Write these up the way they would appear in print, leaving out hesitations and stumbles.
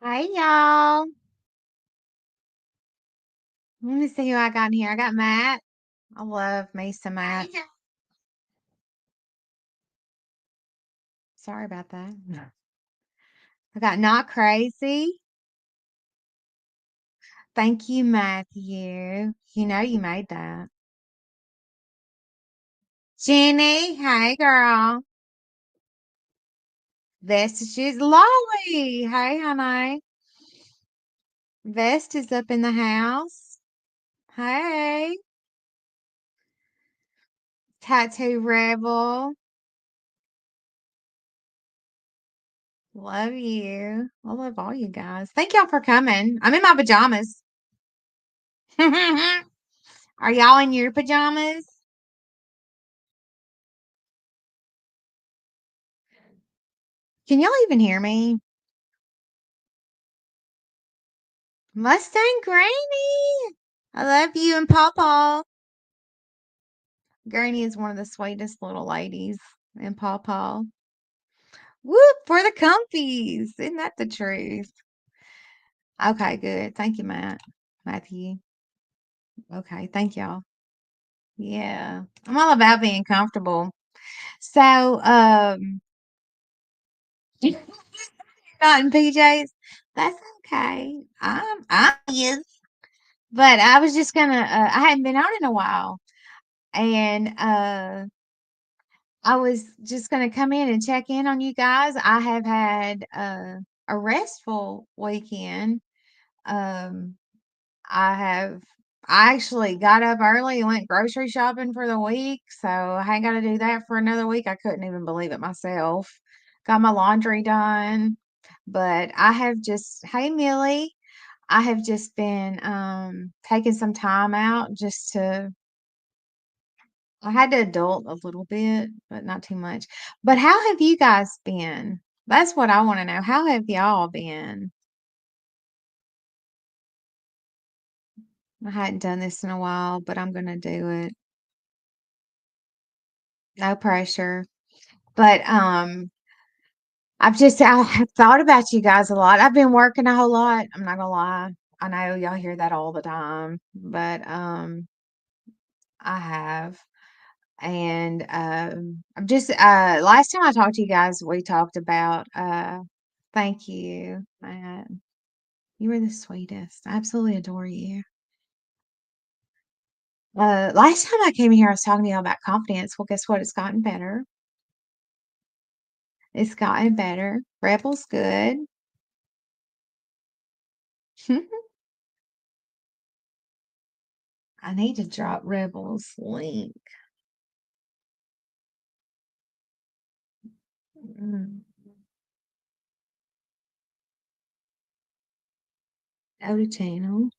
Hey y'all. Let me see who I got in here. I got Matt. I love me some Matt. Sorry about that. I got Not Crazy. Thank you, Matthew. You know you made that. Jenny, hey girl. Vestiges. Lolly. Hey, honey. Vest is up in the house. Hey. Tattoo Rebel. Love you. I love all you guys. Thank y'all for coming. I'm in my pajamas. Are y'all in your pajamas? Can y'all even hear me? Mustang Granny. I love you and Pawpaw. Granny is one of the sweetest little ladies. And Pawpaw. Whoop for the comfies. Isn't that the truth? Okay, good. Thank you, Matthew. Okay, thank y'all. Yeah. I'm all about being comfortable. So, not in PJs. That's okay. I is. But I was just gonna I hadn't been out in a while. And I was just gonna come in and check in on you guys. I have had a restful weekend. Um I have I actually got up early and went grocery shopping for the week, so I ain't gotta do that for another week. I couldn't even believe it myself. Got my laundry done. But I have just hey Millie, I have just been taking some time out just to I had to adult a little bit, but not too much. But how have you guys been? That's what I want to know. How have y'all been? I hadn't done this in a while, but I'm gonna do it. No pressure. But I have thought about you guys a lot. I've been working a whole lot. I'm not gonna lie. I know y'all hear that all the time, but I have. And I'm just last time I talked to you guys, we talked about thank you, Matt. You were the sweetest. I absolutely adore you. Last time I came here, I was talking to you all about confidence. Well, guess what? It's gotten better. It's gotten better. Rebel's good. I need to drop Rebel's link. Mm. Go to channel.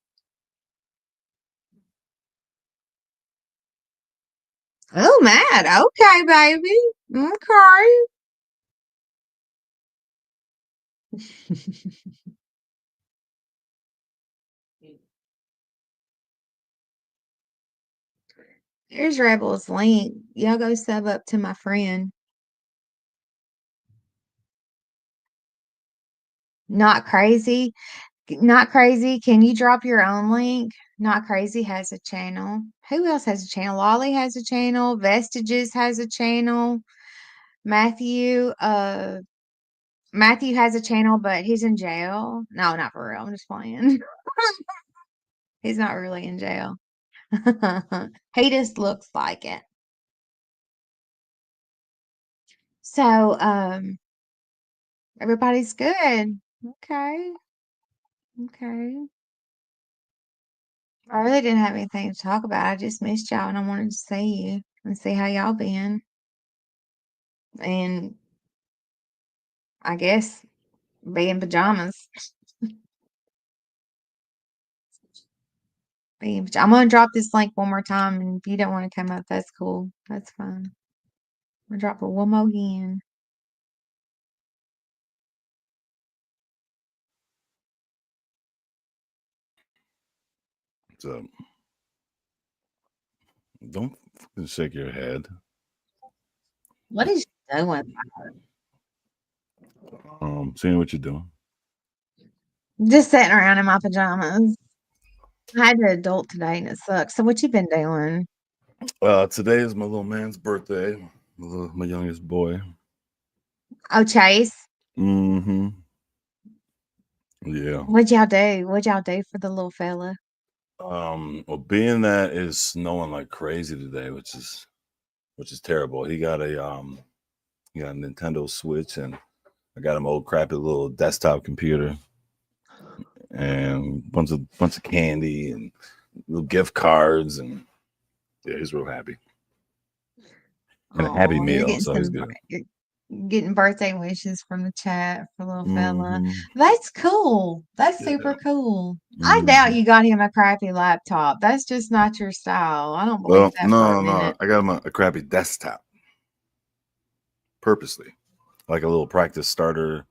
Oh, Matt. Okay, baby. Okay. Here's Rebel's link. Y'all go sub up to my friend. Not crazy. Not crazy. Can you drop your own link? Not crazy has a channel. Who else has a channel? Lolly has a channel. Vestiges has a channel. Matthew, Matthew has a channel, but he's in jail. No, not for real. I'm just playing. He's not really in jail. He just looks like it. So, everybody's good. Okay. Okay. I really didn't have anything to talk about. I just missed y'all and I wanted to see you and see how y'all been. And I guess be in pajamas. I'm gonna drop this link one more time, and if you don't want to come up, that's cool. That's fine. I'm gonna drop it one more again. So don't fucking shake your head. What is she doing? What? Is she doing? Seeing what you're doing. Just sitting around in my pajamas. I had to adult today and it sucks. So what you been doing? Today is my little man's birthday. My youngest boy. Oh, Chase. Mm-hmm. Yeah. What'd y'all do? What'd y'all do for the little fella? Well, being that it's snowing like crazy today, which is terrible. He got a Nintendo Switch, and I got him old crappy little desktop computer and bunch of candy and little gift cards, and yeah, he's real happy and a happy Oh, you're meal, getting so he's some good. you're getting birthday wishes from the chat for little fella. Mm-hmm. That's cool. That's super Yeah. cool. I doubt Mm-hmm. you got him a crappy laptop. That's just not your style. I don't believe Well, that for a no, no, minute. I got him a crappy desktop purposely, like a little practice starter.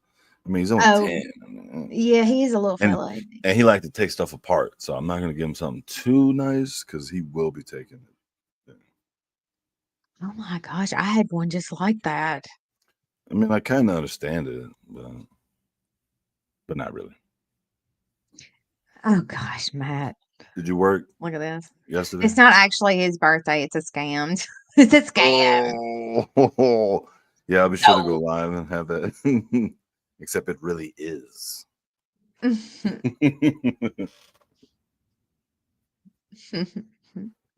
I mean, he's only Oh, 10. I mean, yeah, he's a little and fella, isn't he? and he liked to take stuff apart, so I'm not going to give him something too nice because he will be taking it. Oh my gosh, I had one just like that. I mean, I kind of understand it, but not really. Oh gosh, Matt. Did you work Look at this. yesterday? It's not actually his birthday, it's a scam. It's a scam. Oh, yeah, I'll be sure to go No. live and have that. Except it really is.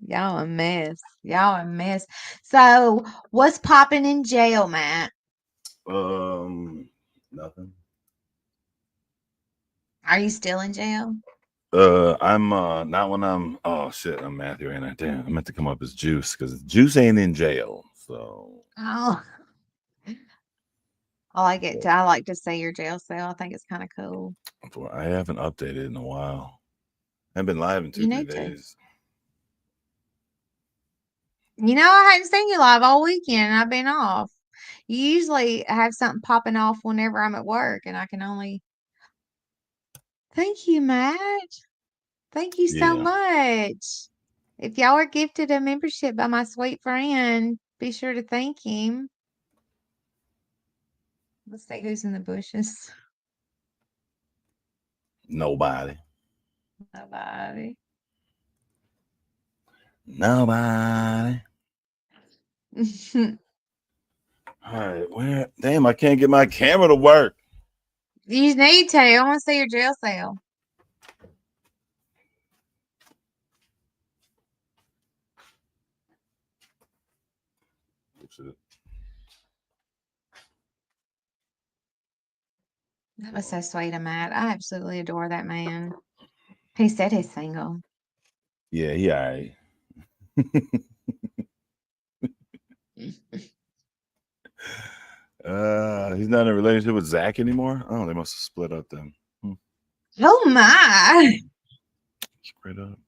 Y'all a mess. Y'all a mess. So, what's popping in jail, Matt? um, Nothing. Are you still in jail? I'm not when I'm. Oh shit, I'm Matthew, ain't I? Damn, I meant to come up as Juice because Juice ain't in jail. So Oh, I like it. I like to see your jail cell. I think it's kind of cool. I haven't updated in a while. I've been live in You two, three need to. days. I hadn't seen you live all weekend. I've been off. You usually have something popping off whenever I'm at work, and I can only. Thank you, Matt. Thank you so Yeah, much. If y'all are gifted a membership by my sweet friend, be sure to thank him. Let's see who's in the bushes. nobody, Nobody. nobody. All right, where? Damn, I can't get my camera to work. You need to. I want to see your jail cell. That was so sweet of Matt. I absolutely adore that man. He said he's single. Yeah, he all right. He's not in a relationship with Zach anymore. Oh, they must have split up then. Hmm. Oh my. Straight up.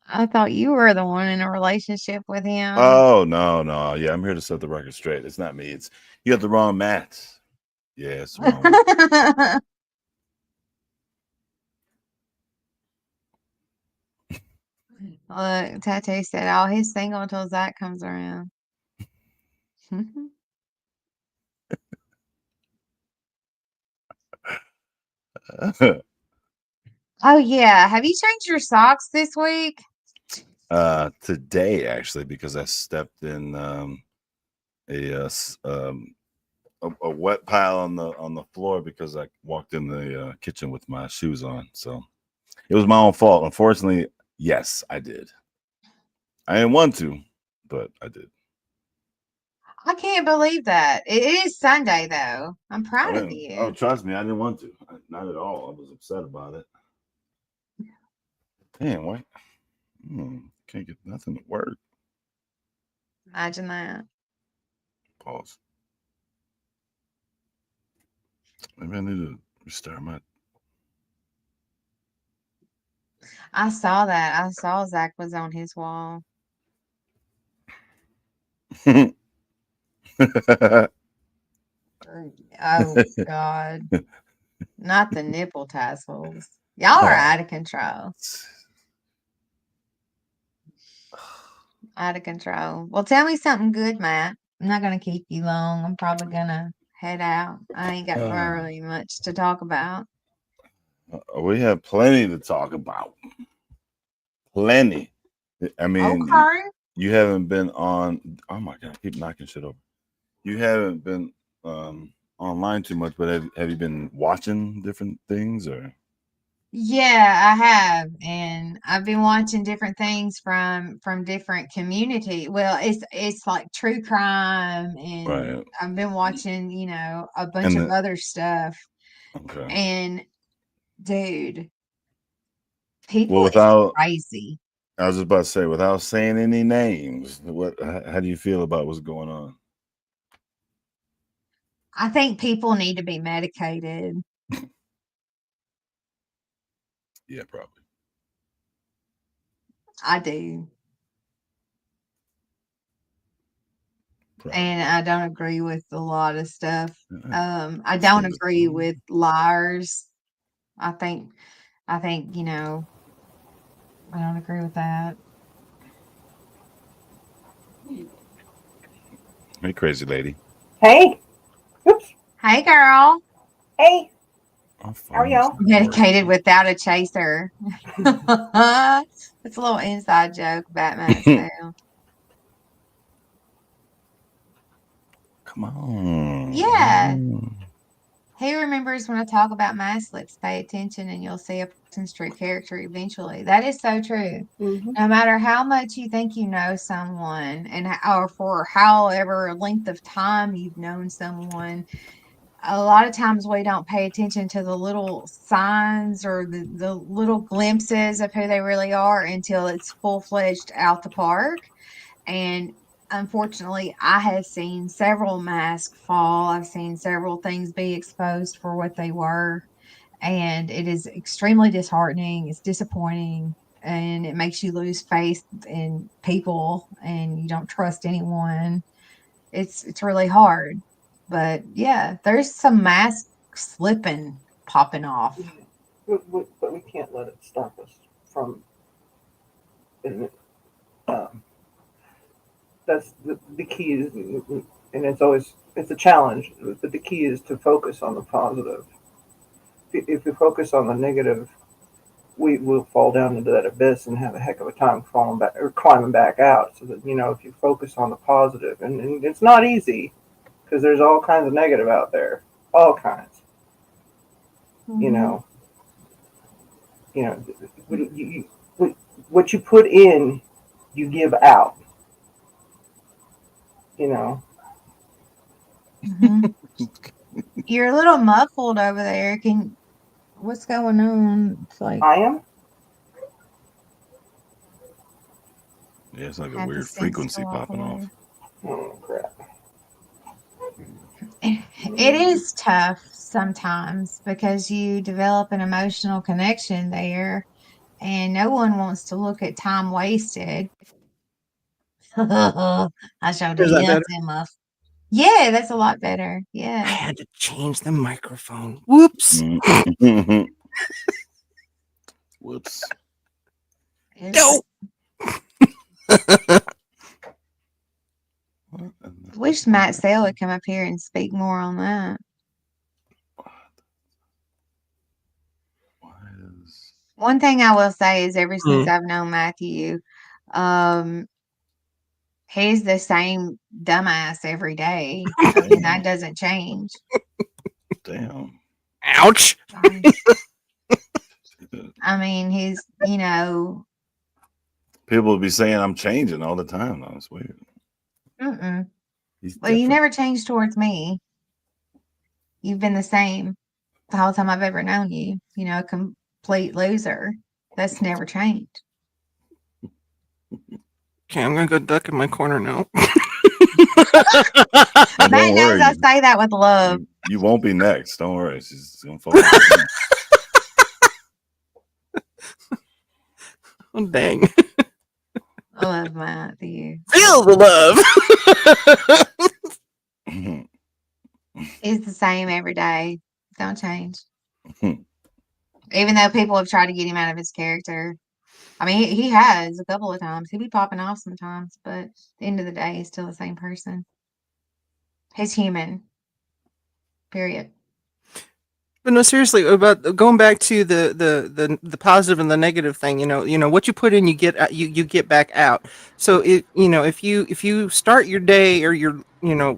I thought you were the one in a relationship with him. Oh no, no. Yeah, I'm here to set the record straight. It's not me. It's you got the wrong Matt. Yeah, it's the wrong one. Look, Tattoo said, "Oh, he's single until Zach comes around." Oh yeah, have you changed your socks this week? Today actually, because I stepped in a, uh, s- um, a wet pile on the floor because I walked in the kitchen with my shoes on. So it was my own fault. Unfortunately, yes, I did. I didn't want to, but I did. I can't believe that. It is Sunday though. I'm I proud of didn't. Oh, you. trust me, I didn't want to. Not at all. I was upset about it. Damn, why? Can't get nothing to work. Imagine that. Pause. Maybe I need to restart my. I saw that. I saw Zach was on his wall. Oh God. Not the nipple tassels. Y'all are Oh, out of control. Out of control. Well, tell me something good, Matt. I'm not gonna keep you long. I'm probably gonna. head out. I ain't got Uh, really much to talk about. we have plenty to talk about. Plenty. I mean, Okay. you haven't been on. Oh my god, I keep knocking shit over. You haven't been online too much, but have you been watching different things or? Yeah, I have, and I've been watching different things from different community. Well, it's like true crime, and Right. I've been watching, a bunch And of the, other stuff. okay. And dude, Well, people is without crazy. I was just about to say, without saying any names, how do you feel about what's going on? I think people need to be medicated. Yeah, probably. I do. And Probably. I don't agree with a lot of stuff. I This don't thing is agree with liars. I think I think, I don't agree with that. hey, crazy lady. Hey, oops. Hey girl, Hey, My how are phone is y'all? not medicated working. without a chaser. It's a little inside joke about myself. Come on. Yeah. Who remembers when I talk about masklets, pay attention and you'll see a person's true character eventually. That is so true. Mm-hmm. No matter how much you think you know someone or for however length of time you've known someone, a lot of times we don't pay attention to the little signs or the little glimpses of who they really are until it's full-fledged out the park. And unfortunately, I have seen several masks fall. I've seen several things be exposed for what they were. And it is extremely disheartening. It's disappointing. And it makes you lose faith in people and you don't trust anyone. It's really hard. But yeah, there's some mask slipping popping off. Yeah. But we can't let it stop us from. And um, that's the key is, and it's a challenge. But the key is to focus on the positive. If we focus on the negative, we will fall down into that abyss and have a heck of a time falling back or climbing back out. So that if you focus on the positive, and it's not easy because there's all kinds of negative out there, all kinds. You Hmm. know, you know, what you put in, you give out. You know, Hmm. You're a little muffled over there. What's going on? It's like I am. Yeah, it's like a have the weird sense to frequency walk popping off. away. Oh crap! It is tough sometimes because you develop an emotional connection there, and no one wants to look at time wasted. I showed Is it. that Yeah, better? that's it, muff. Yeah, that's a lot better. I Yeah. had to change the microphone. Whoops. Mm. Whoops. It's, No. What in I the wish fuck Matt was Sale would come up here and speak more on that. that? Why is One thing I will say is ever since Mm. I've known Matthew, um, he's the same dumbass every day. I mean, that damn? doesn't change. Damn. Ouch. Sorry. I mean, People will be saying I'm changing all the time. Though. It's weird. mm-mm. He's Well, you different. never changed towards me. You've been the same the whole time I've ever known you. A complete loser. That's never changed. Okay, I'm gonna go duck in my corner now. And Matt don't knows worry, I say that with love. you won't be next. Don't worry. She's gonna focus on you. Oh, dang. I love Matthew. Feel the love. He's the same every day. Don't change. Even though people have tried to get him out of his character. I mean, he has a couple of times. He be popping off sometimes, but at the end of the day, he's still the same person. He's human. Period. But no, seriously, about going back to the positive and the negative thing. What you put in, you get back out. So if you start your day or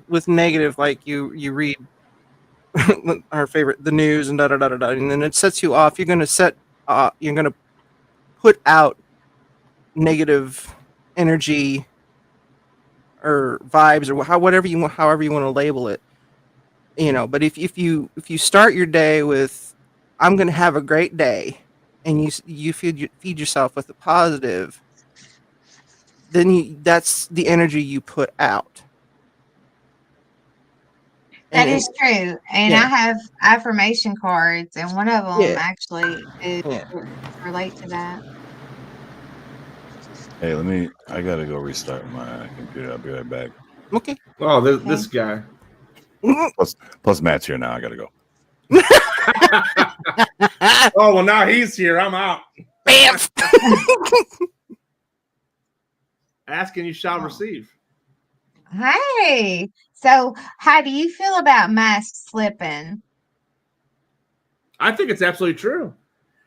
with negative, like you read our favorite the news and da da da da da, and then it sets you off. You're gonna put out negative energy or vibes or however you want to label it. But if you start your day with I'm going to have a great day, and you feed yourself with the positive, then that's the energy you put out. That And is true. And I yeah, have affirmation cards, and one of them yeah, actually is yeah. relate to that. Hey, I gotta go restart my computer. I'll be right back. Okay. Oh, Okay. this guy. Plus Matt's here now. I gotta go. Oh, well, now he's here. I'm out. Bam. Ask and you shall receive. Hey, so how do you feel about mask slipping? I think it's absolutely true.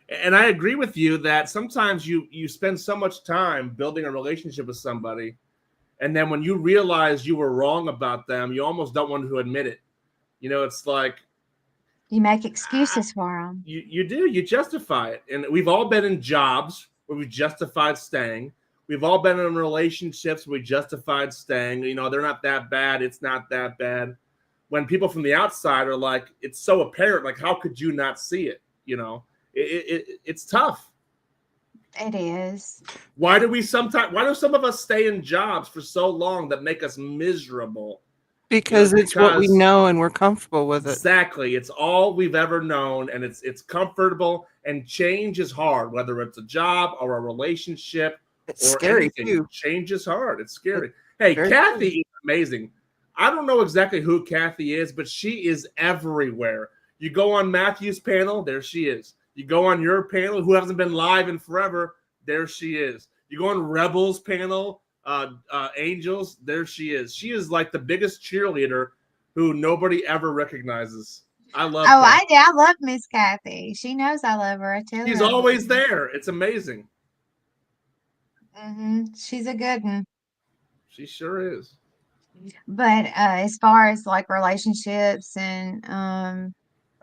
And I agree with you that sometimes you spend so much time building a relationship with somebody, and then when you realize you were wrong about them, you almost don't want to admit it. It's like You make excuses for them. you do. You justify it. And we've all been in jobs where we justified staying. We've all been in relationships where we justified staying. They're not that bad. It's not that bad. When people from the outside are like, it's so apparent. Like, how could you not see it? It's tough. It is. Why do some of us stay in jobs for so long that make us miserable? Because it's what we know and we're comfortable with it. Exactly. It's all we've ever known, and it's comfortable, and change is hard, whether it's a job or a relationship. It's or scary anything. too. Change is hard. It's scary. Hey, Kathy is amazing. I don't know exactly who Kathy is, but she is everywhere. You go on Matthew's panel, there she is. You go on your panel, who hasn't been live in forever, there she is. You go on Rebels panel, Angels, there she is. She is like the biggest cheerleader who nobody ever recognizes. I love Oh, Kathy. I love Miss Kathy. She knows I love her. I tell She's her. always there. It's amazing. She's a good one. She sure is. But as far as like relationships and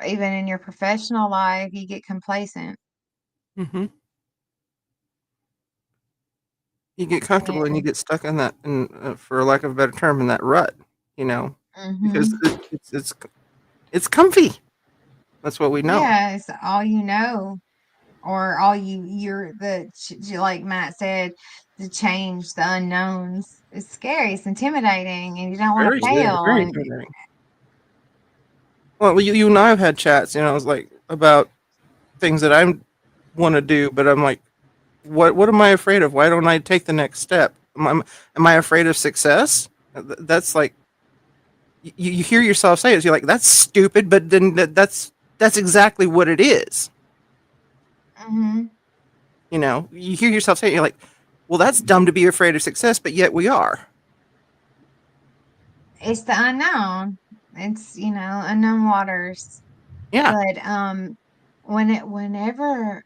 even in your professional life, you get complacent. Mm-hmm. You get comfortable and you get stuck in that, for lack of a better term, in that rut. Because it's comfy. That's what we know. Yeah, it's all you know, or all you're like Matt said, the change, the unknowns. It's scary. It's intimidating, and you don't want to fail. Very intimidating. Well, you and I have had chats. It's like about things that I want to do, but I'm like, what am I afraid of? Why don't I take the next step? Am I afraid of success? That's like you hear yourself say it. You're like, that's stupid, but then that's exactly what it is. Mm-hmm. You hear yourself say it. You're like, well, that's dumb to be afraid of success, but yet we are. It's the unknown. It's unknown waters. Yeah. But whenever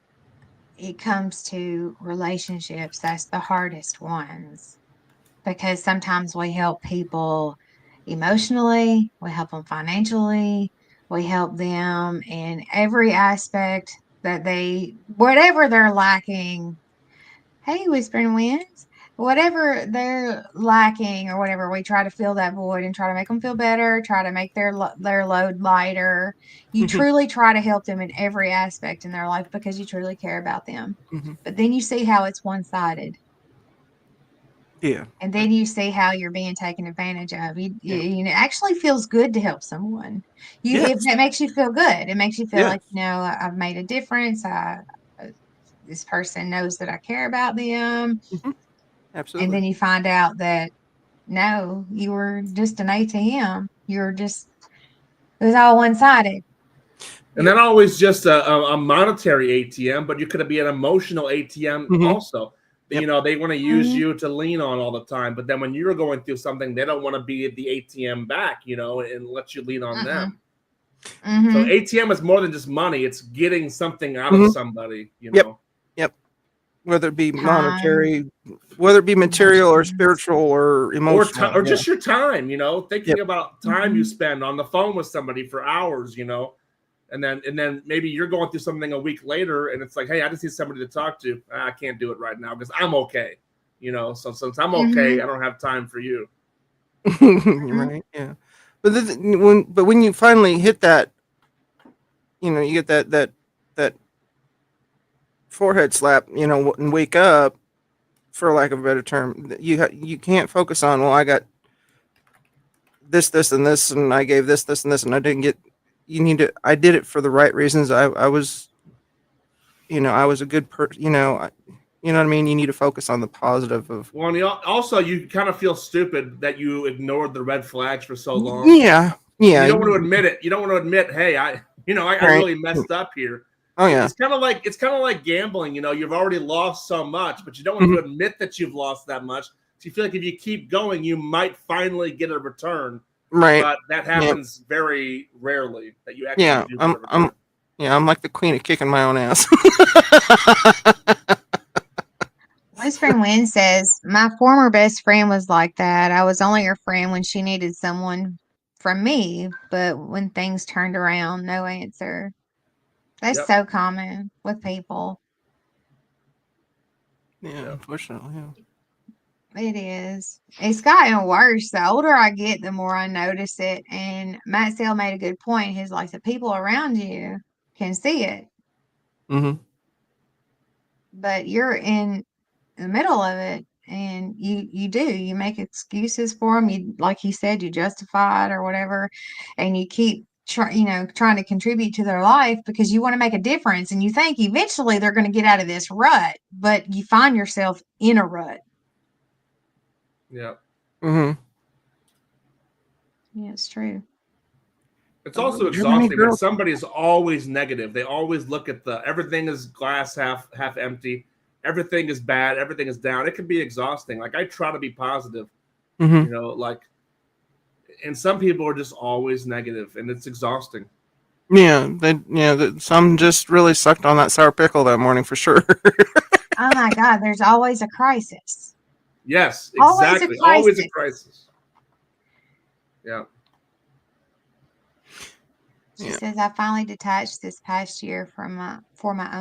it comes to relationships, that's the hardest ones, because sometimes we help people emotionally, we help them financially, we help them in every aspect that whatever they're lacking. Hey, Whispering Winds. Whatever they're lacking or whatever, we try to fill that void and try to make them feel better, try to make their load lighter. You truly try to help them in every aspect in their life because you truly care about them. But then you see how it's one-sided. Yeah. And then you see how you're being taken advantage of. It actually feels good to help someone. It makes you feel good. It makes you feel like, I've made a difference. This person knows that I care about them. Absolutely. And then you find out that no, you were just an ATM. It was all one-sided. And not always just a monetary ATM, but you could be an emotional ATM also. They want to use you to lean on all the time. But then when you're going through something, they don't want to be the ATM back, and let you lean on them. Mhm. So ATM is more than just money; it's getting something out of somebody. You know. Yep. Whether it be Time, monetary, whether it be material or emotions. spiritual or emotional, or just your time, thinking Yep. about time you Mhm. spend on the phone with somebody for hours, and then maybe you're going through something a week later, and it's like, hey, I just need somebody to talk to. I can't do it right now because I'm okay, So since I'm okay, Mhm. I don't have time for you. Mhm. right? Yeah. But when you finally hit that, you get that forehead slap, and wake up, for lack of a better term, you can't focus on, well, I got this, and this, and I gave this, and this, and I didn't get. You need to. I did it for the right reasons. I was, I was a good person. You know what I mean. You need to focus on the positive of. Well, and also you kind of feel stupid that you ignored the red flags for so long. Yeah, And yeah. you don't want to admit it. You don't want to admit, hey, I Right. really messed up here. Oh yeah. It's kind of like gambling. You've already lost so much, but you don't want to admit that you've lost that much. So you feel like if you keep going, you might finally get a return. Right. But that happens very rarely. That you actually Yeah. do get a return. I'm like the queen of kicking my own ass. Whispering Wind says, my former best friend was like that. I was only her friend when she needed someone from me, but when things turned around, no answer. That's Yep. so common with people. Yeah, unfortunately. Yeah. It is. It's gotten worse. The older I get, the more I notice it. And Matt Sale made a good point. He's like, the people around you can see it, Mm-hmm. but you're in the middle of it, and you make excuses for them. You, like he said, you justify it or whatever, and you keep trying to contribute to their life because you want to make a difference, and you think eventually they're going to get out of this rut, but you find yourself in a rut. Yeah. Mm-hmm. Yeah, it's true. It's also exhausting when somebody is always negative. They always look at everything is glass half empty. Everything is bad. Everything is down. It can be exhausting. Like, I try to be positive, Mm-hmm. And some people are just always negative, and it's exhausting. Yeah, some just really sucked on that sour pickle that morning for sure. Oh my God, there's always a crisis. Yes, Always a exactly. Always a crisis. crisis. Yeah. She says, I finally detached this past year for my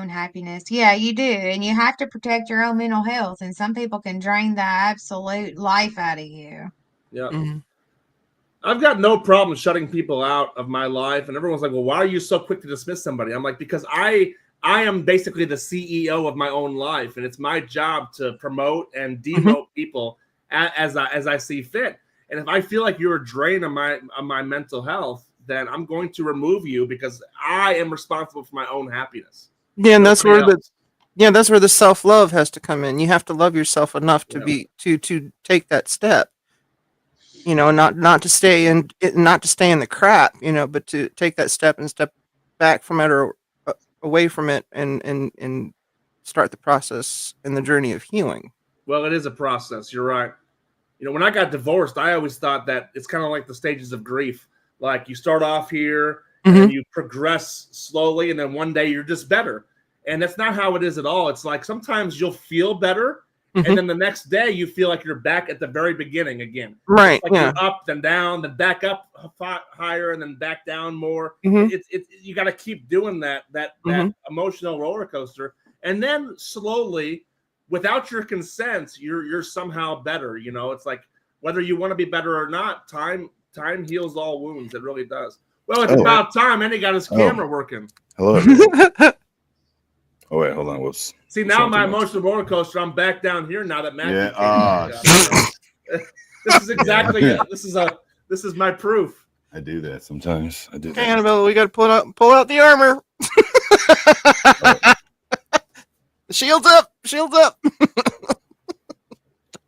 own happiness. Yeah, you do. And you have to protect your own mental health. And some people can drain the absolute life out of you. Yeah. Mm-hmm. I've got no problem shutting people out of my life. And everyone's like, well, why are you so quick to dismiss somebody? I'm like, because I am basically the CEO of my own life. And it's my job to promote and demote people as I see fit. And if I feel like you're a drain on my mental health, then I'm going to remove you because I am responsible for my own happiness. Yeah, and that's where the self-love has to come in. You have to love yourself enough to be to take that step. Not to stay in the crap, but to take that step and step back from it or away from it and start the process and the journey of healing. Well, it is a process. You're right. When I got divorced, I always thought that it's kind of like the stages of grief. Like, you start off here and then you progress slowly, and then one day you're just better. And that's not how it is at all. It's like sometimes you'll feel better, and then the next day you feel like you're back at the very beginning again. Right. It's like you're up, then down, then back up higher, and then back down more. It's you got to keep doing that emotional roller coaster, and then slowly, without your consent, you're somehow better. It's like, whether you want to be better or not, time heals all wounds. It really does. Well, it's about time. And he got his camera working. Hello. Oh wait, hold on. Whoops. See, now my emotional roller coaster. I'm back down here now that Matthew came back up. This is exactly it. This is my proof. I do that sometimes. I do. Okay, Annabelle, we got to pull out the armor. Shields up.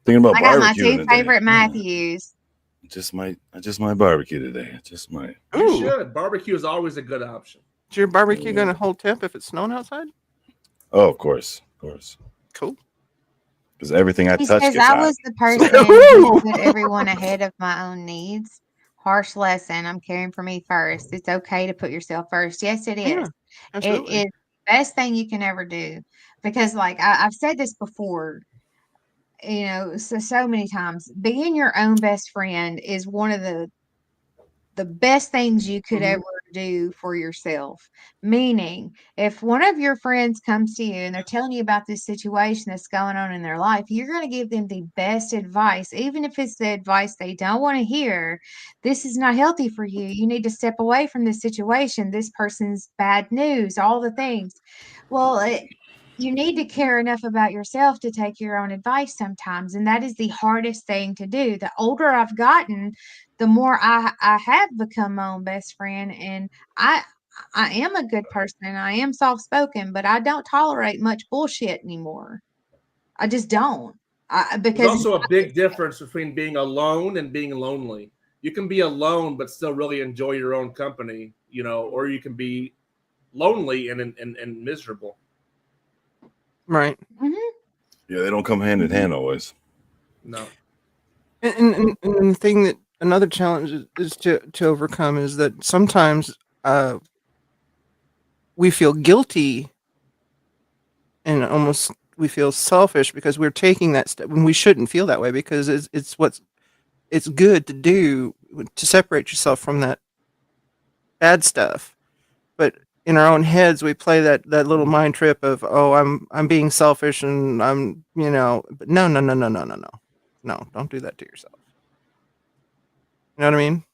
Thinking about I got my barbecue. two favorite Matthews. I just might barbecue today. I just might. You should. Barbecue is always a good option. Is your barbecue going to hold temp if it's snowing outside? Oh, of course. Cool. Because everything I touch gets I hot. was the person who put everyone ahead of my own needs. harsh lesson. I'm caring for me first. It's okay to put yourself first. Yes, it Yeah, is. It absolutely. is the best thing you can ever do because, like, I've said this before, so many times. Being your own best friend is one of the best things you could Mhm. ever do for yourself. Meaning, if one of your friends comes to you and they're telling you about this situation that's going on in their life, you're going to give them the best advice, even if it's the advice they don't want to hear. This is not healthy for you. You need to step away from this situation. This person's bad news, all the things. Well, you need to care enough about yourself to take your own advice sometimes. And that is the hardest thing to do. The older I've gotten, the more I have become my own best friend. And I I am a good person and I am soft spoken, but I don't tolerate much bullshit anymore. I just don't. There's Because also a big difference between being alone and being lonely. You can be alone but still really enjoy your own company, or you can be lonely and miserable. Right. Mhm. Yeah, they don't come hand in hand always. No. And the thing that another challenge is to overcome is that sometimes uh, we feel guilty and almost we feel selfish because we're taking that step when we shouldn't feel that way because it's good to do to separate yourself from that bad stuff. But in our own heads, we play that little mind trip of, oh, I'm being selfish and but no, don't do that to yourself. You know what I mean?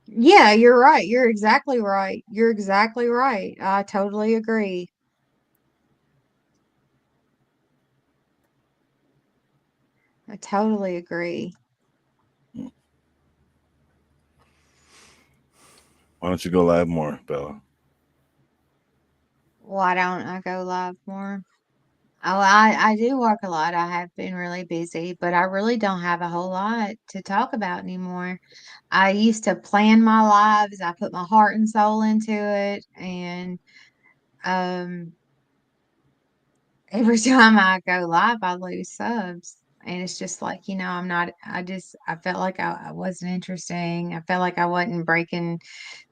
Yeah, you're right. You're exactly right. You're exactly right. I totally agree. I totally agree. Why don't you go live more, Bella? Why don't I go live more? Oh, I do work a lot. I have been really busy, but I really don't have a whole lot to talk about anymore. I used to plan my lives. I put my heart and soul into it, and um, every time I go live, I lose subs. And it's just like, I'm not, I felt like I wasn't interesting. I felt like I wasn't breaking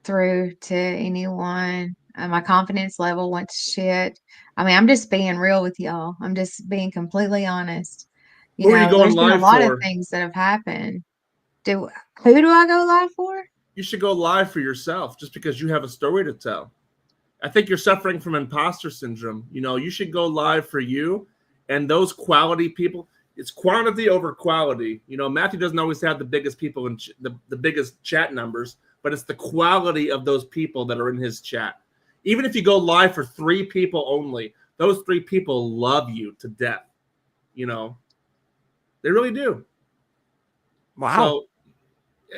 through to anyone. My confidence level went to shit. I mean, I'm just being real with y'all. I'm just being completely honest. Who are you going There's been a live lot of for? things that have happened. Who do I go live for? You should go live for yourself just because you have a story to tell. I think you're suffering from imposter syndrome. You should go live for you and those quality people. It's quantity over quality. Matthew doesn't always have the biggest people and the biggest chat numbers, but it's the quality of those people that are in his chat. Even if you go live for 3 people only, those 3 people love you to death. They really do. Wow. So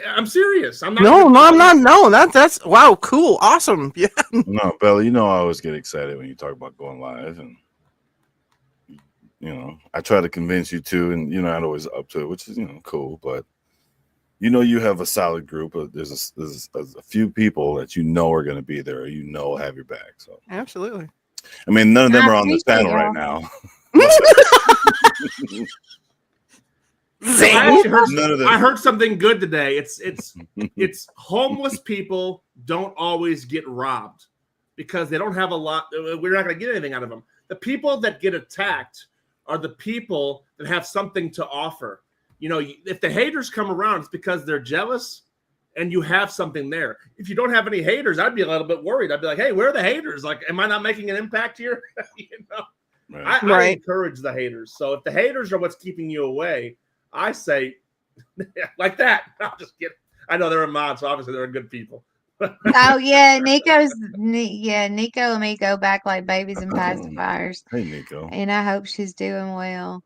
I'm serious. I'm not No, even no, I'm playing. not. No, that's wow, cool, awesome. Yeah. No, Bella, I always get excited when you talk about going live, and I try to convince you to, and you're not always up to it, which is cool, but you have a solid group. There's a few people that are going to be there, or have your back. So Absolutely. I mean, none of them I are on the appreciate panel right y'all. now. I Zing. actually heard None of I them. heard something good today. It's homeless people don't always get robbed because they don't have a lot. We're not going to get anything out of them. The people that get attacked are the people that have something to offer. If the haters come around, it's because they're jealous and you have something there. If you don't have any haters, I'd be a little bit worried. I'd be like, hey, where are the haters? Like, am I not making an impact here? Right. I Right. encourage the haters. So if the haters are what's keeping you away, I say like that. I'm just kidding. I know they're a mod, so obviously they're good people. Oh yeah, Nico and me go back like babies and pacifiers, Hey, Nico. and I hope she's doing well.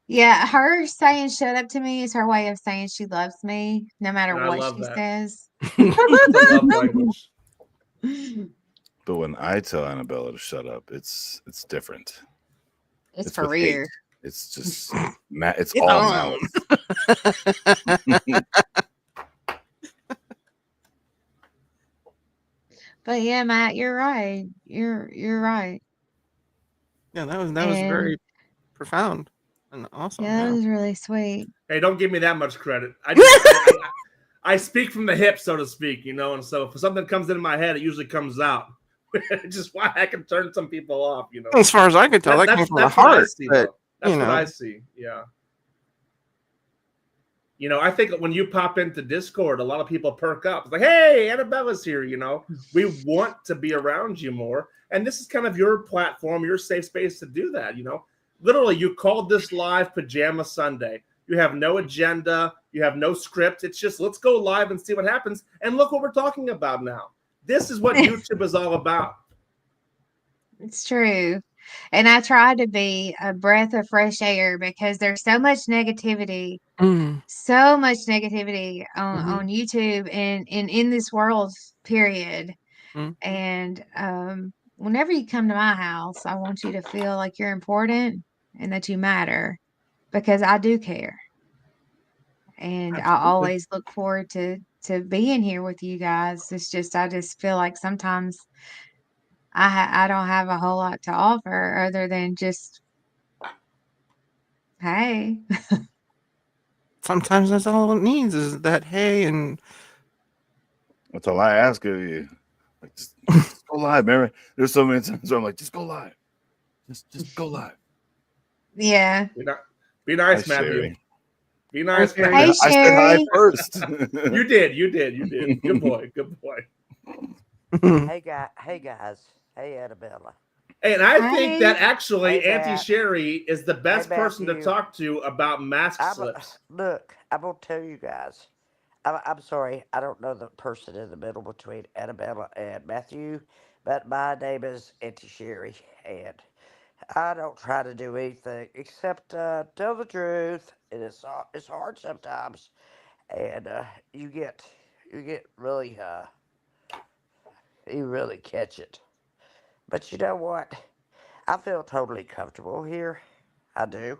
Yeah, her saying "shut up" to me is her way of saying she loves me, no matter And I what love she that. says. It's a love language. But when I tell Annabella to shut up, it's different. It's It's for with hate. real. It's just it's It's all on. malice. But yeah, Matt, you're right. You're right. Yeah, that was And very profound. Awesome. Yeah, that was really sweet. Hey, don't give me that much credit. I speak from the hip, so to speak, and so if something comes into my head, it usually comes out. Just why I can turn some people off, As far as I can tell, that came from the that's what I heart. see, But though. That's what I see. Yeah. I think when you pop into Discord, a lot of people perk up. It's like, hey, Annabella's here. We want to be around you more, and this is kind of your platform, your safe space to do that. Literally, you called this live Pajama Sunday. You have no agenda. You have no script. It's just let's go live and see what happens. And look what we're talking about now. This is what YouTube is all about. It's true. And I try to be a breath of fresh air because there's so much negativity, mm, on YouTube and in this world, period. mm. And whenever you come to my house, I want you to feel like you're important and that you matter because I do care. And I Absolutely. always look forward to being here with you guys. It's just I just feel like sometimes I don't have a whole lot to offer other than just hey. Sometimes that's all it needs is that hey and That's all I ask of you. Like, just go live, Mary. There's so many times where I'm like, just go live. Just go live. Yeah. Be nice, Hi, Matthew. Sherry. Be nice, Hey, Matthew. I said hi Sherry. first. You did. Good boy. Good boy. Hey guys. Hey Annabella. And I think Hey. that actually Hey, Auntie Matt. Sherry is the best Hey, person to Matthew. talk to about mask slips. Look, I'm gonna tell you guys. I'm sorry, I don't know the person in the middle between Annabella and Matthew, but my name is Auntie Sherry, and I don't try to do anything except tell the truth. And it's hard sometimes, and you get really you really catch it. But you know what? I feel totally comfortable here. I do.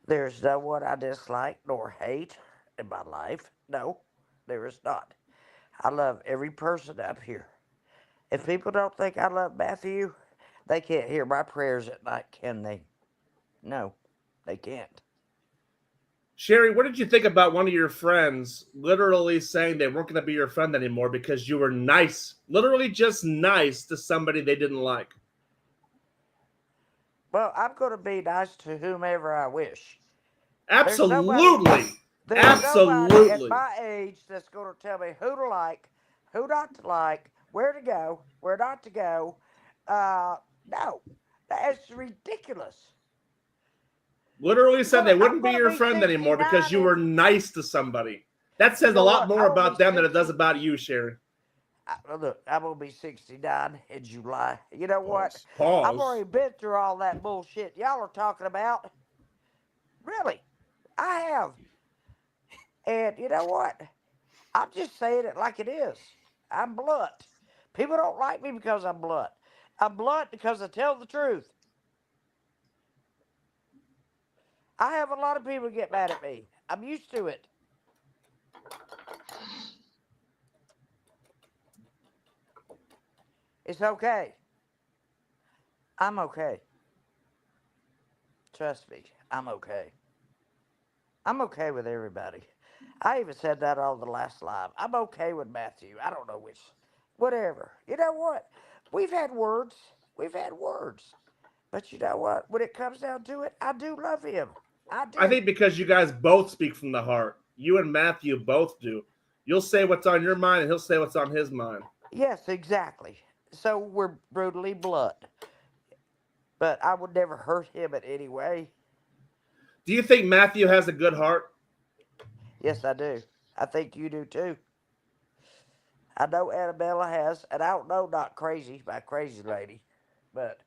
There's no one I dislike nor hate in my life. No, there is not. I love every person up here. If people don't think I love Matthew, they can't hear my prayers at night, can they? No, they can't. Sherry, what did you think about one of your friends literally saying they weren't going to be your friend anymore because you were nice, literally just nice to somebody they didn't like? Well, I'm going to be nice to whomever I wish. Absolutely. There's nobody at Absolutely. my age that's going to tell me who to like, who not to like, where to go, where not to go. No, that's ridiculous. Literally said they I'm wouldn't be gonna your be friend anymore 69 because you were nice to somebody. That says a know lot what? more I'm gonna about be them than it does 60. about you, Sherry. Look, I'm gonna be 69 in July. You know what? I've Pause. already been through all that bullshit y'all are talking about. Really, I have. And you know what? I'm just saying it like it is. I'm blunt. People don't like me because I'm blunt. I'm blunt because I tell the truth. I have a lot of people get mad at me. I'm used to it. It's okay. I'm okay. Trust me, I'm okay. I'm okay with everybody. I even said that on the last live. I'm okay with Matthew. I don't know which. Whatever. You know what? We've had words. We've had words. But you know what? When it comes down to it, I do love him. I I do. think because you guys both speak from the heart. You and Matthew both do. You'll say what's on your mind and he'll say what's on his mind. Yes, exactly. So we're brutally blunt. But I would never hurt him in any way. Do you think Matthew has a good heart? Yes, I do. I think you do too. I know Annabella has, and I don't know not crazy, my crazy lady. But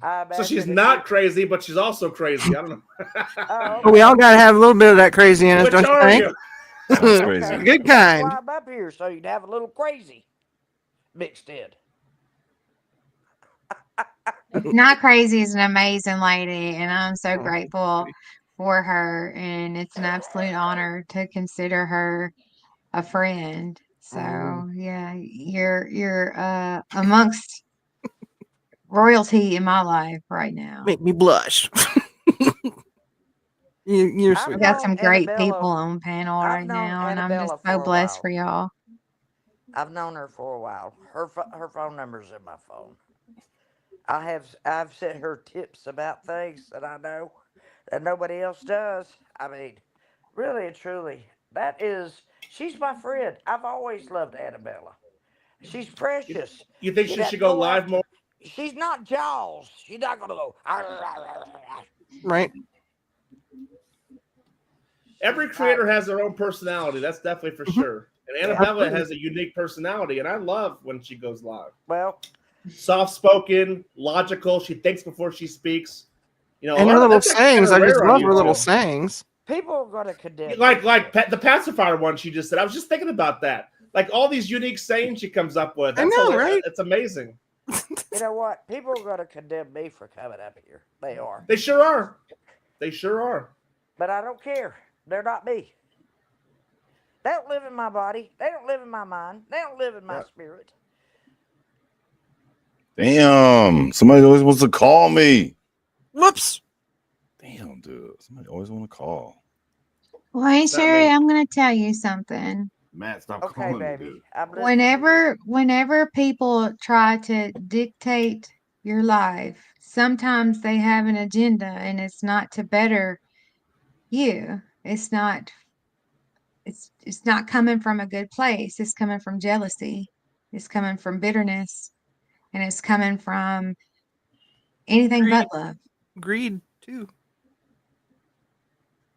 I So she's imagine if you not crazy, but she's also crazy. I don't know. Oh, But we all okay. gotta have a little bit of that crazy in us, Which don't you are think? you? Sounds Okay. crazy. Good That's kind. why I'm up here, so you'd have a little crazy mixed in. Not Crazy is an amazing lady, and I'm so Oh, grateful for her, and it's an absolute honor to consider her a friend. So, yeah, you're amongst royalty in my life right now. make me blush. You're I've We sweet. got known some great people Annabella. on panel I've right known now, and I'm just Annabella so for a blessed for while. y'all. I've known her for a while. Her phone number's in my phone. I've sent her tips about things that I know that nobody else does. I mean, really and truly, she's my friend. I've always loved Annabella. She's You, precious. you think She she should doesn't go go live after. more? She's not Jaws. She's not gonna go. Right. Every I, creator has their own personality. That's definitely for Mhm. sure. And yeah. Annabella Absolutely. has a unique personality, and I love when she goes live. Well, Soft spoken, logical. She thinks before she speaks. You know, a And her lot of little that's actually kind sayings, of I just rare on love her little YouTube. sayings. people are gonna condemn me Like for it. the pacifier one she just said. I was just thinking about that. Like all these unique sayings she comes up with. I That's know, hilarious. right? It's amazing. You know what? People are gonna condemn me for coming up here. They are, They sure are. They sure are. but I don't care. They're not me. They don't live in my body. They don't live in my mind. They don't live in my Yeah. spirit. Damn, somebody always wants to call me. Whoops. Damn, dude, somebody always want to call. Well, hey, It's not Sherry, me. I'm going to tell you something. Matt, stop Okay, calling me, baby, dude. I'm listening to you. Whenever people try to dictate your life, sometimes they have an agenda, and it's not to better you. It's not coming from a good place. It's coming from jealousy. It's coming from bitterness, and it's coming from anything but Greed. love. Greed too.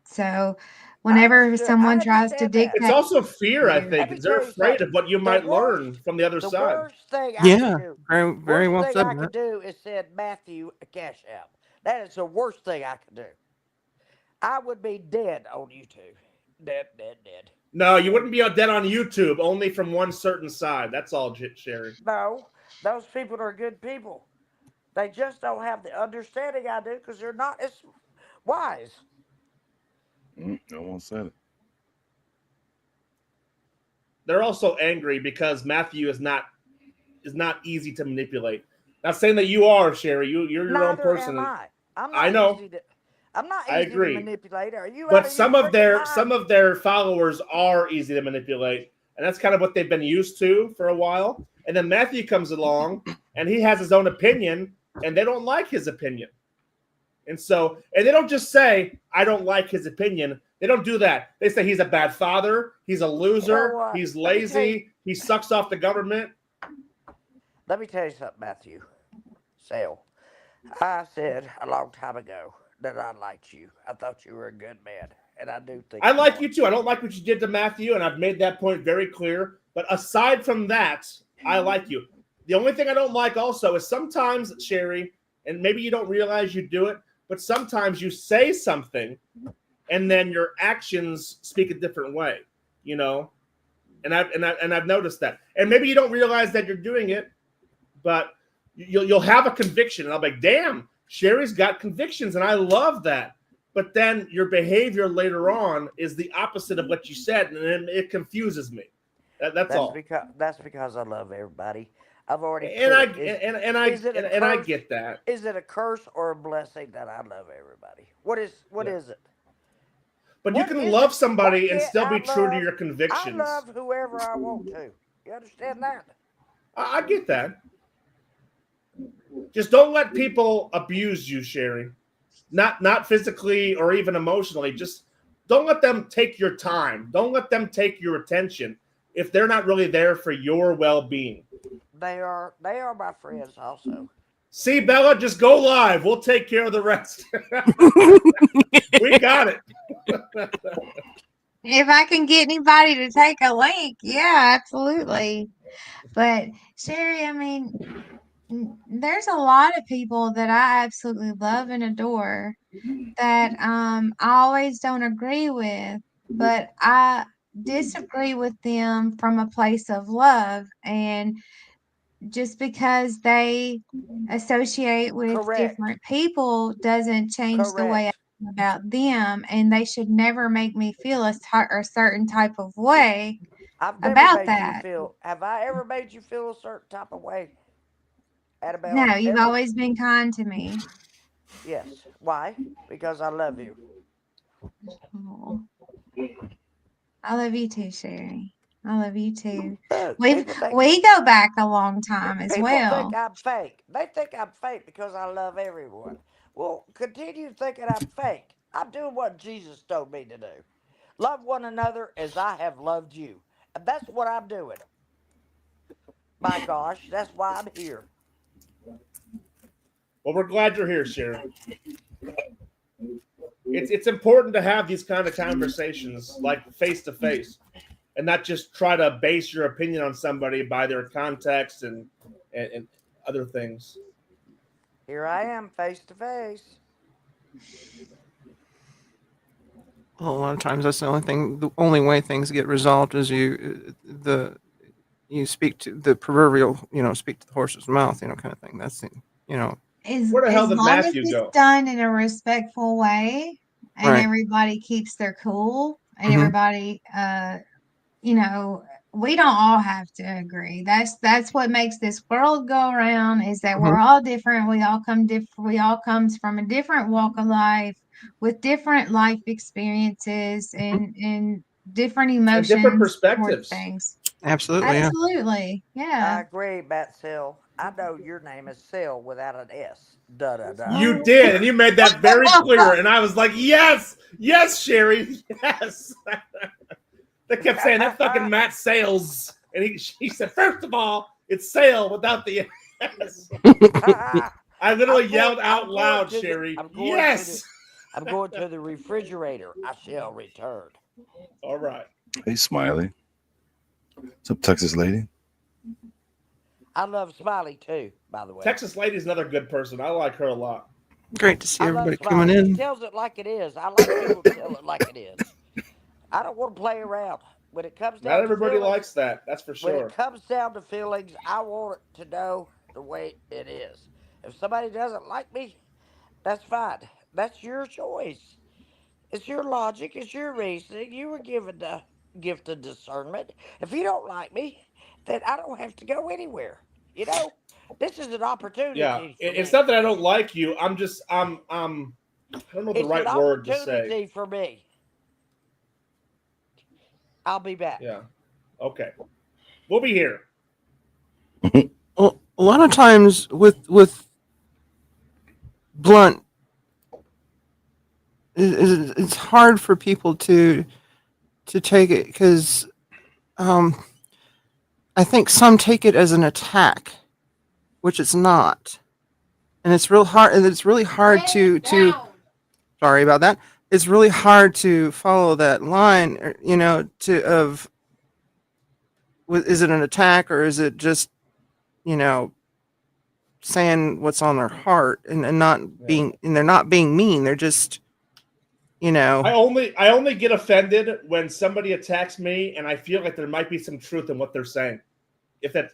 So, whenever I someone tries to understand that. It's dictate also fear, I you, Let think. me They're tell you afraid of something. what you The might learn worst, from the other the side. worst thing I could Yeah. do, Very worst well thing said, I Matt. could do is send Matthew a cash app. That is the worst thing I could do. I would be dead on YouTube. Dead, dead, dead. No, you wouldn't be dead on YouTube, only from one certain side. That's all, Sherry. No, those people are good people. They just don't have the understanding I do because they're not as wise. No one said it. They're also angry because Matthew is not easy to manipulate. Not saying that you are, Sherry. You're your own Neither person, am and I. I'm I not know. easy to. I'm not I easy to agree. manipulate. Are you out But of your freaking mind? some of their followers are easy to manipulate, and that's kind of what they've been used to for a while. And then Matthew comes along, and he has his own opinion, and they don't like his opinion. And they don't just say, I don't like his opinion. They don't do that. They say he's a bad father, he's a You know loser, what? he's lazy, he sucks off the government. Let me tell you something, Matthew. Sale. I said a long time ago that I liked you. I thought you were a good man, and I do think I you like are. you too. I don't like what you did to Matthew, and I've made that point very clear. But aside from that, I like you. The only thing I don't like also is sometimes, Sherry, and maybe you don't realize you do it, but sometimes you say something and then your actions speak a different way, you know? And I've noticed that. And maybe you don't realize that you're doing it, but you'll have a conviction, and I'll be like, "Damn, Sherry's got convictions," and I love that. But then your behavior later on is the opposite of what you said, and it confuses me. That's all. That's because I love everybody. I've already And put I it. and Is it a and I curse? get that. Is it a curse or a blessing that I love everybody? What Yeah. is it? But you What can is it? love Why somebody and can't still be true to your I convictions. love whoever I want to. You understand that? I get that. Just don't let people abuse you, Sherry. Not physically or even emotionally. Just don't let them take your time. Don't let them take your attention if they're not really there for your well-being. They are my friends also. See, Bella, just go live. We'll take care of the rest. We got it. if I can get anybody to take a link, yeah, absolutely. But Sherry, I mean, there's a lot of people that I absolutely love and adore that I always don't agree with, but I disagree with them from a place of love, and just because they associate with Correct. different people doesn't change the way I Correct. feel about them, and they should never make me feel a certain type of way I've never about made you that. feel. Have I ever made you feel a certain type of way, Annabella? No, you've Ever? always been kind to me. Yes. Why? Because I love you. Oh, I love you too, Sherry. I love you too. Look, We people think we go back a long time as people think well. I'm fake. They think I'm fake because I love everyone. Well, continue thinking I'm fake. I'm doing what Jesus told me to do. Love one another as I have loved you. And that's what I'm doing. My gosh, that's why I'm here. Well, we're glad you're here, Sherry. It's important to have these kind of conversations, like face to face, and not just try to base your opinion on somebody by their context and other things. Here I am, face to face. Well, a lot of times that's the only thing. The only way things get resolved is you speak to the proverbial, speak to the horse's mouth, kind of thing. That's the, you know, Where the hell As did long as Matthew it's go? done in a respectful way and right. everybody keeps their cool and Hmm. everybody you know, we don't all have to agree. That's what makes this world go around is that Hmm. we're all different. We all comes from a different walk of life with different life experiences Hmm. and different And different emotions towards perspectives. things. Absolutely, yeah. Absolutely. Yeah. I agree, Matt Sill. I know your name is Sill without an S. Da da da. You did, and you made that very clear. And I was like, yes, yes, Sherry, yes. They kept saying that fucking Matt Sales, and he said, first of all, it's sale without the S. I literally yelled out loud, Sherry, yes. I'm going to the refrigerator. I shall return. All right. Hey, Smiley. What's up, Texas lady? I love Smiley too, by the way. Texas Lady's another good person. I like her a lot. Great to see I love everybody coming Smiley. She in. tells it like it is. I like people to tell it like it is. I don't want to play around. When it comes Not down to everybody feelings, likes that. That's for when it sure. comes down to feelings, I want it to know the way it is. If somebody doesn't like me, that's fine. That's your choice. It's your logic. It's your reasoning. You were given the gift of discernment. If you don't like me, then I don't have to go anywhere. You know, this is an Yeah, opportunity for it's me. not that I don't like you. I don't know the It's an right word to say. opportunity for me. I'll be back. Yeah. Okay. We'll be here. Well, a lot of times with blunt, it's hard for people to take it because um, I think some take it as an attack, which it's not, and it's real hard. And it's really hard to. Sorry about that. It's really hard to follow that line, to of is it an attack or is it just you know saying what's on their heart and not Yeah. being and they're not being mean. They're just you know I only get offended when somebody attacks me and I feel like there might be some truth in what they're saying. If that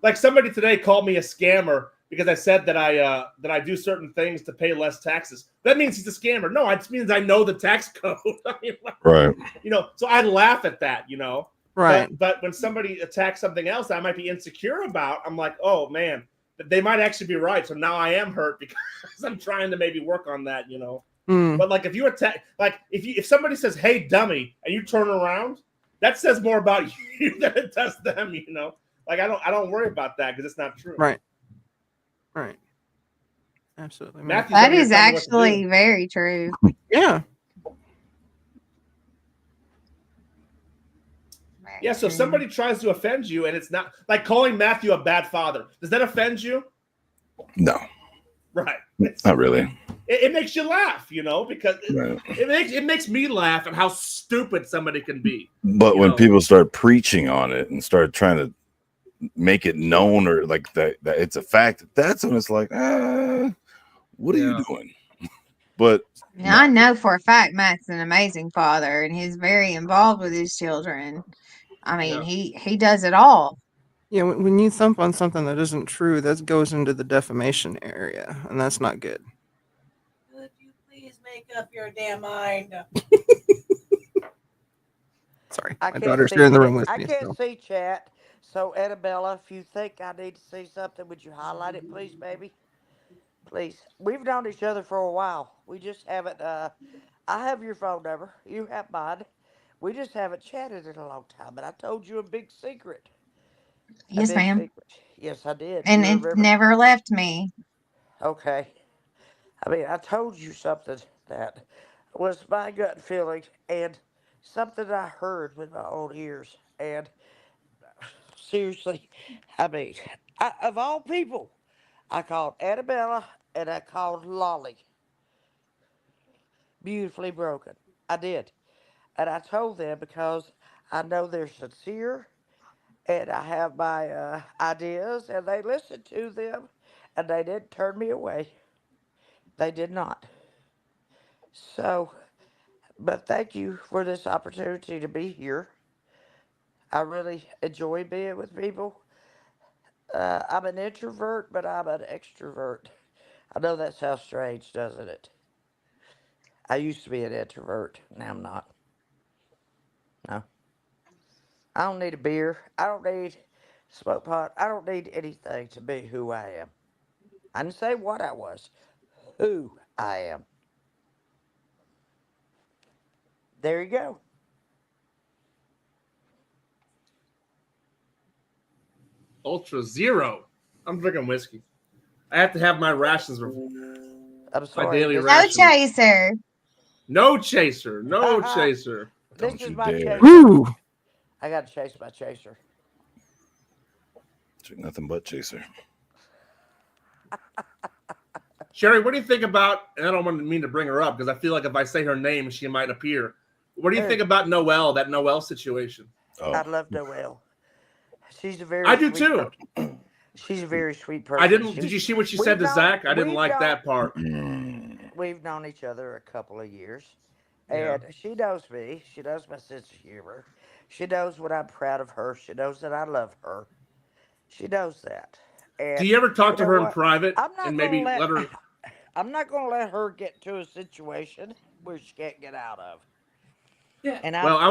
like somebody today called me a scammer because I said that I do certain things to pay less taxes. That means he's a scammer. No, it just means I know the tax code. I mean, Right. So I'd laugh at that. right. But when somebody attacks something else that I might be insecure about, I'm like, oh man, they might actually be right. So now I am hurt because I'm trying to maybe work on that. Mm, But like if you attack, like if somebody says, "Hey, dummy," and you turn around, that says more about you than it does them. Like I don't worry about that because it's not true. right. Right. Absolutely. Man. Matthew's That over here is telling me what to do. actually very true. Yeah. Very Yeah. So if true. somebody tries to offend you, and it's not like calling Matthew a bad father, does that offend you? No, Right. not really. It makes you laugh, because Right. it makes me laugh at how stupid somebody can be. But You when know. people start preaching on it and start trying to make it known or like that it's a fact, that's when it's like, what are you Yeah. doing? But Now, I no, know for a fact Matt's an amazing father and he's very involved with his children. I mean, Yeah. he does it all. Yeah. When you thump on something that isn't true, that goes into the defamation area, and that's not good. Could you please make up your damn mind? Sorry, I my can't daughter's see here in the room chat. with I me. can't So see chat. So Annabella, if you think I need to see something, would you highlight it, please, baby? Please. We've known each other for a while. We just haven't I have your phone number. You have mine. We just haven't chatted in a long time, and I told you a big secret. A Yes, big ma'am. secret. Yes, I did. And You it remember? never left me. Okay. I mean, I told you something that was my gut feeling and something I heard with my own ears. And seriously, I mean, of all people, I called Annabella and I called Lolly beautifully broken. I did. And I told them because I know they're sincere and I have my ideas and they listened to them and they didn't turn me away. They did not. So, but thank you for this opportunity to be here. I really enjoy being with people. I'm an introvert, but I'm an extrovert. I know that sounds strange, doesn't it? I used to be an introvert. Now I'm not. No. I don't need a beer. I don't need smoke pot. I don't need anything to be who I am. I didn't say what I was, who I am. There you go. Ultra Zero. I'm drinking whiskey. I have to have my rations, I'm my sorry. daily This, No rations. chaser. No chaser. No chaser. this Don't is you my dare. chaser. Woo! I got to chase my chaser. Drink nothing but chaser. Sherry, what do you think about, and I don't want to mean to bring her up because I feel like if I say her name, she might appear. What do you Who? think about Noelle, that Noelle situation? Oh, I love Noelle. She's a very I do sweet too. person. She's a very sweet I person. didn't. Did She's you see what she said we've to known Zach? I didn't we've like known that part. we've known each other a couple of years, Yeah. and she knows me. She knows my sense of humor. She knows when I'm proud of her. She knows that I love her. She knows that. Do And you ever talk you to know her in what? private I'm not and gonna maybe let let her? I'm not gonna let her get to a situation where she can't get out of. Yeah. And Well, I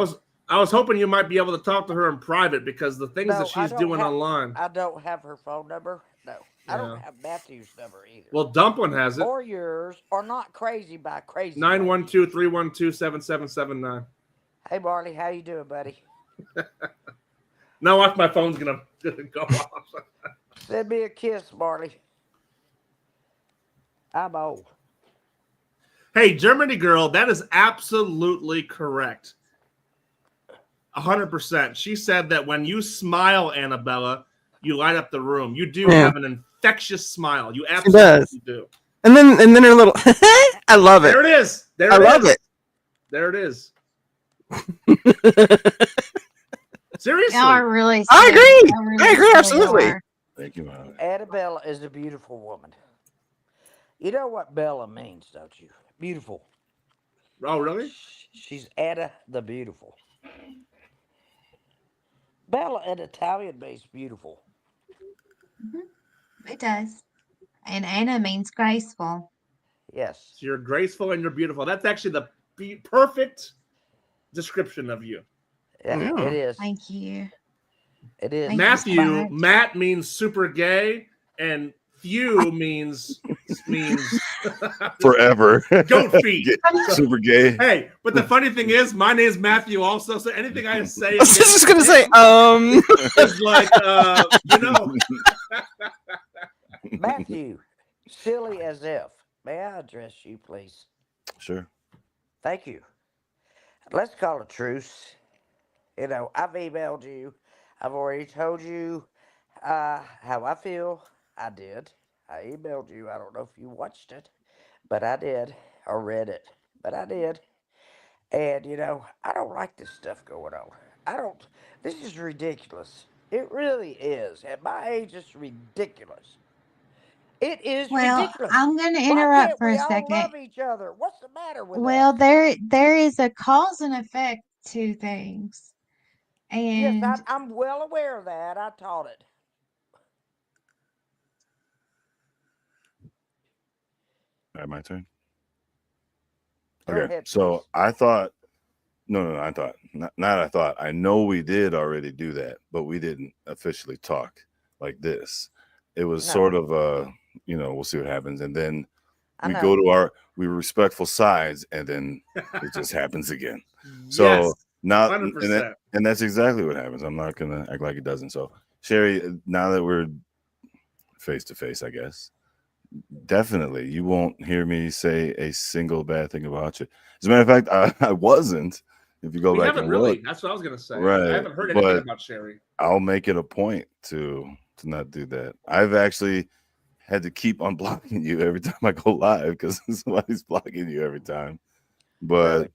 was hoping you might be able to talk to her in private because the things that no, she's doing online. I don't have her phone number. No. I don't Yeah. have Matthew's number either. Well, Dumplin has it. Or yours, or not crazy by crazy lady. 912-312-7779. Hey Marley, how you doing, buddy? No, watch my phone's gonna go off. Send me a kiss, Marley. I'm old. Hey, Germany girl, that is absolutely correct. 100%. She said that when you smile, Annabella, you light up the room. You do Yeah. have an infectious smile. You She absolutely does. do. And then her little I love it. There it is. There I it love is. it. There it is. Seriously. Y'all are really I sweet. agree. Y'all I agree, really absolutely. are. thank you, Molly. Annabella is a beautiful woman. You know what Bella means, don't you? Beautiful. Oh, really? She's Anna the Beautiful. Bella in Italian means beautiful. Mhm. It does. And Anna means graceful. Yes. So you're graceful and you're beautiful. That's actually the perfect description of you. Yeah, Yeah. it is. Thank you. It is. Thank you so Matthew, much. Matt means super gay, and few means Forever. goat feet. So, Super gay. hey, but the funny thing is, my name is Matthew also, so anything I say I was just gonna say, is like, you know. Matthew, silly as if. May I address you, please? Sure. Thank you. Let's call a truce. You know, I've emailed you. I've already told you how I feel. I did. I emailed you. I don't know if you watched it, but I did, or read it, but I did. And, you know, I don't like this stuff going on. I don't. This is ridiculous. It really is. At my age, it's ridiculous. It is Well, ridiculous. I'm going to Why interrupt can't for we a all second. love each other? What's the matter with Well, us? there is a cause and effect to things. Yes, And I'm well aware of that. I taught it. All right, my turn. Go Okay. ahead, So please. I thought, no, I thought, not I thought. I know we did already do that, but we didn't officially talk like this. It was No. sort of, we'll see what happens. And then we know. go to we respectful sides, and then it just happens again. Yes, So now, 100%. and that's exactly what happens. I'm not gonna act like it doesn't. So Sherry, now that we're face to face, I guess, definitely you won't hear me say a single bad thing about you. As a matter of fact, I wasn't. If you go We back haven't and really. look, That's what I was gonna say. I right? haven't heard anything But about Sherry. I'll make it a point to not do that. I've actually had to keep unblocking you every time I go live because somebody's blocking you every time. But Really?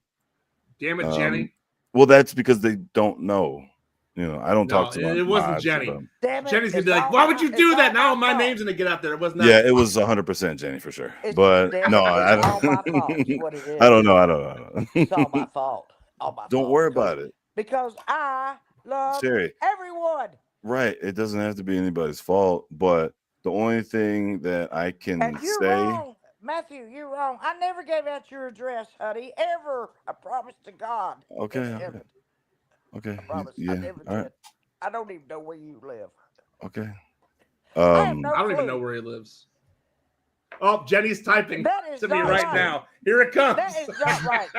Damn it, um, Jenny. well, that's because they don't know. I don't talk No, to my it wasn't mods Jenny. about. Damn it! Jenny's gonna It's be like, all "Why would my, you it's do all that?" Now my my fault. name's gonna get out there. It was not. Yeah, it was 100% Jenny for sure. It's But damn no, it! I It's all my fault. Is don't. what it is. I don't know. I don't It's all know. my fault. All my Don't fault. worry about it, Because I love Sherry. everyone. Right. It doesn't have to be anybody's fault, but the only thing that I can And you're say, wrong, Matthew. You're wrong. I never gave out your address, honey. Ever. I promise to God okay, in okay, heaven. okay, I promise. I yeah, never all right, did. I don't even know where you live. okay. I have no I don't even know clue. where he lives. Oh, Jenny's typing That is to me not right right. now. Here it comes. That is not right.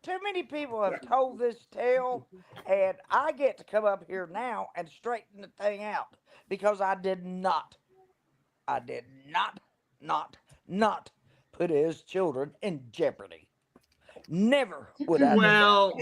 Too many people have told this tale, and I get to come up here now and straighten the thing out because I did not, not, not put his children in jeopardy. Never would I do that. Well,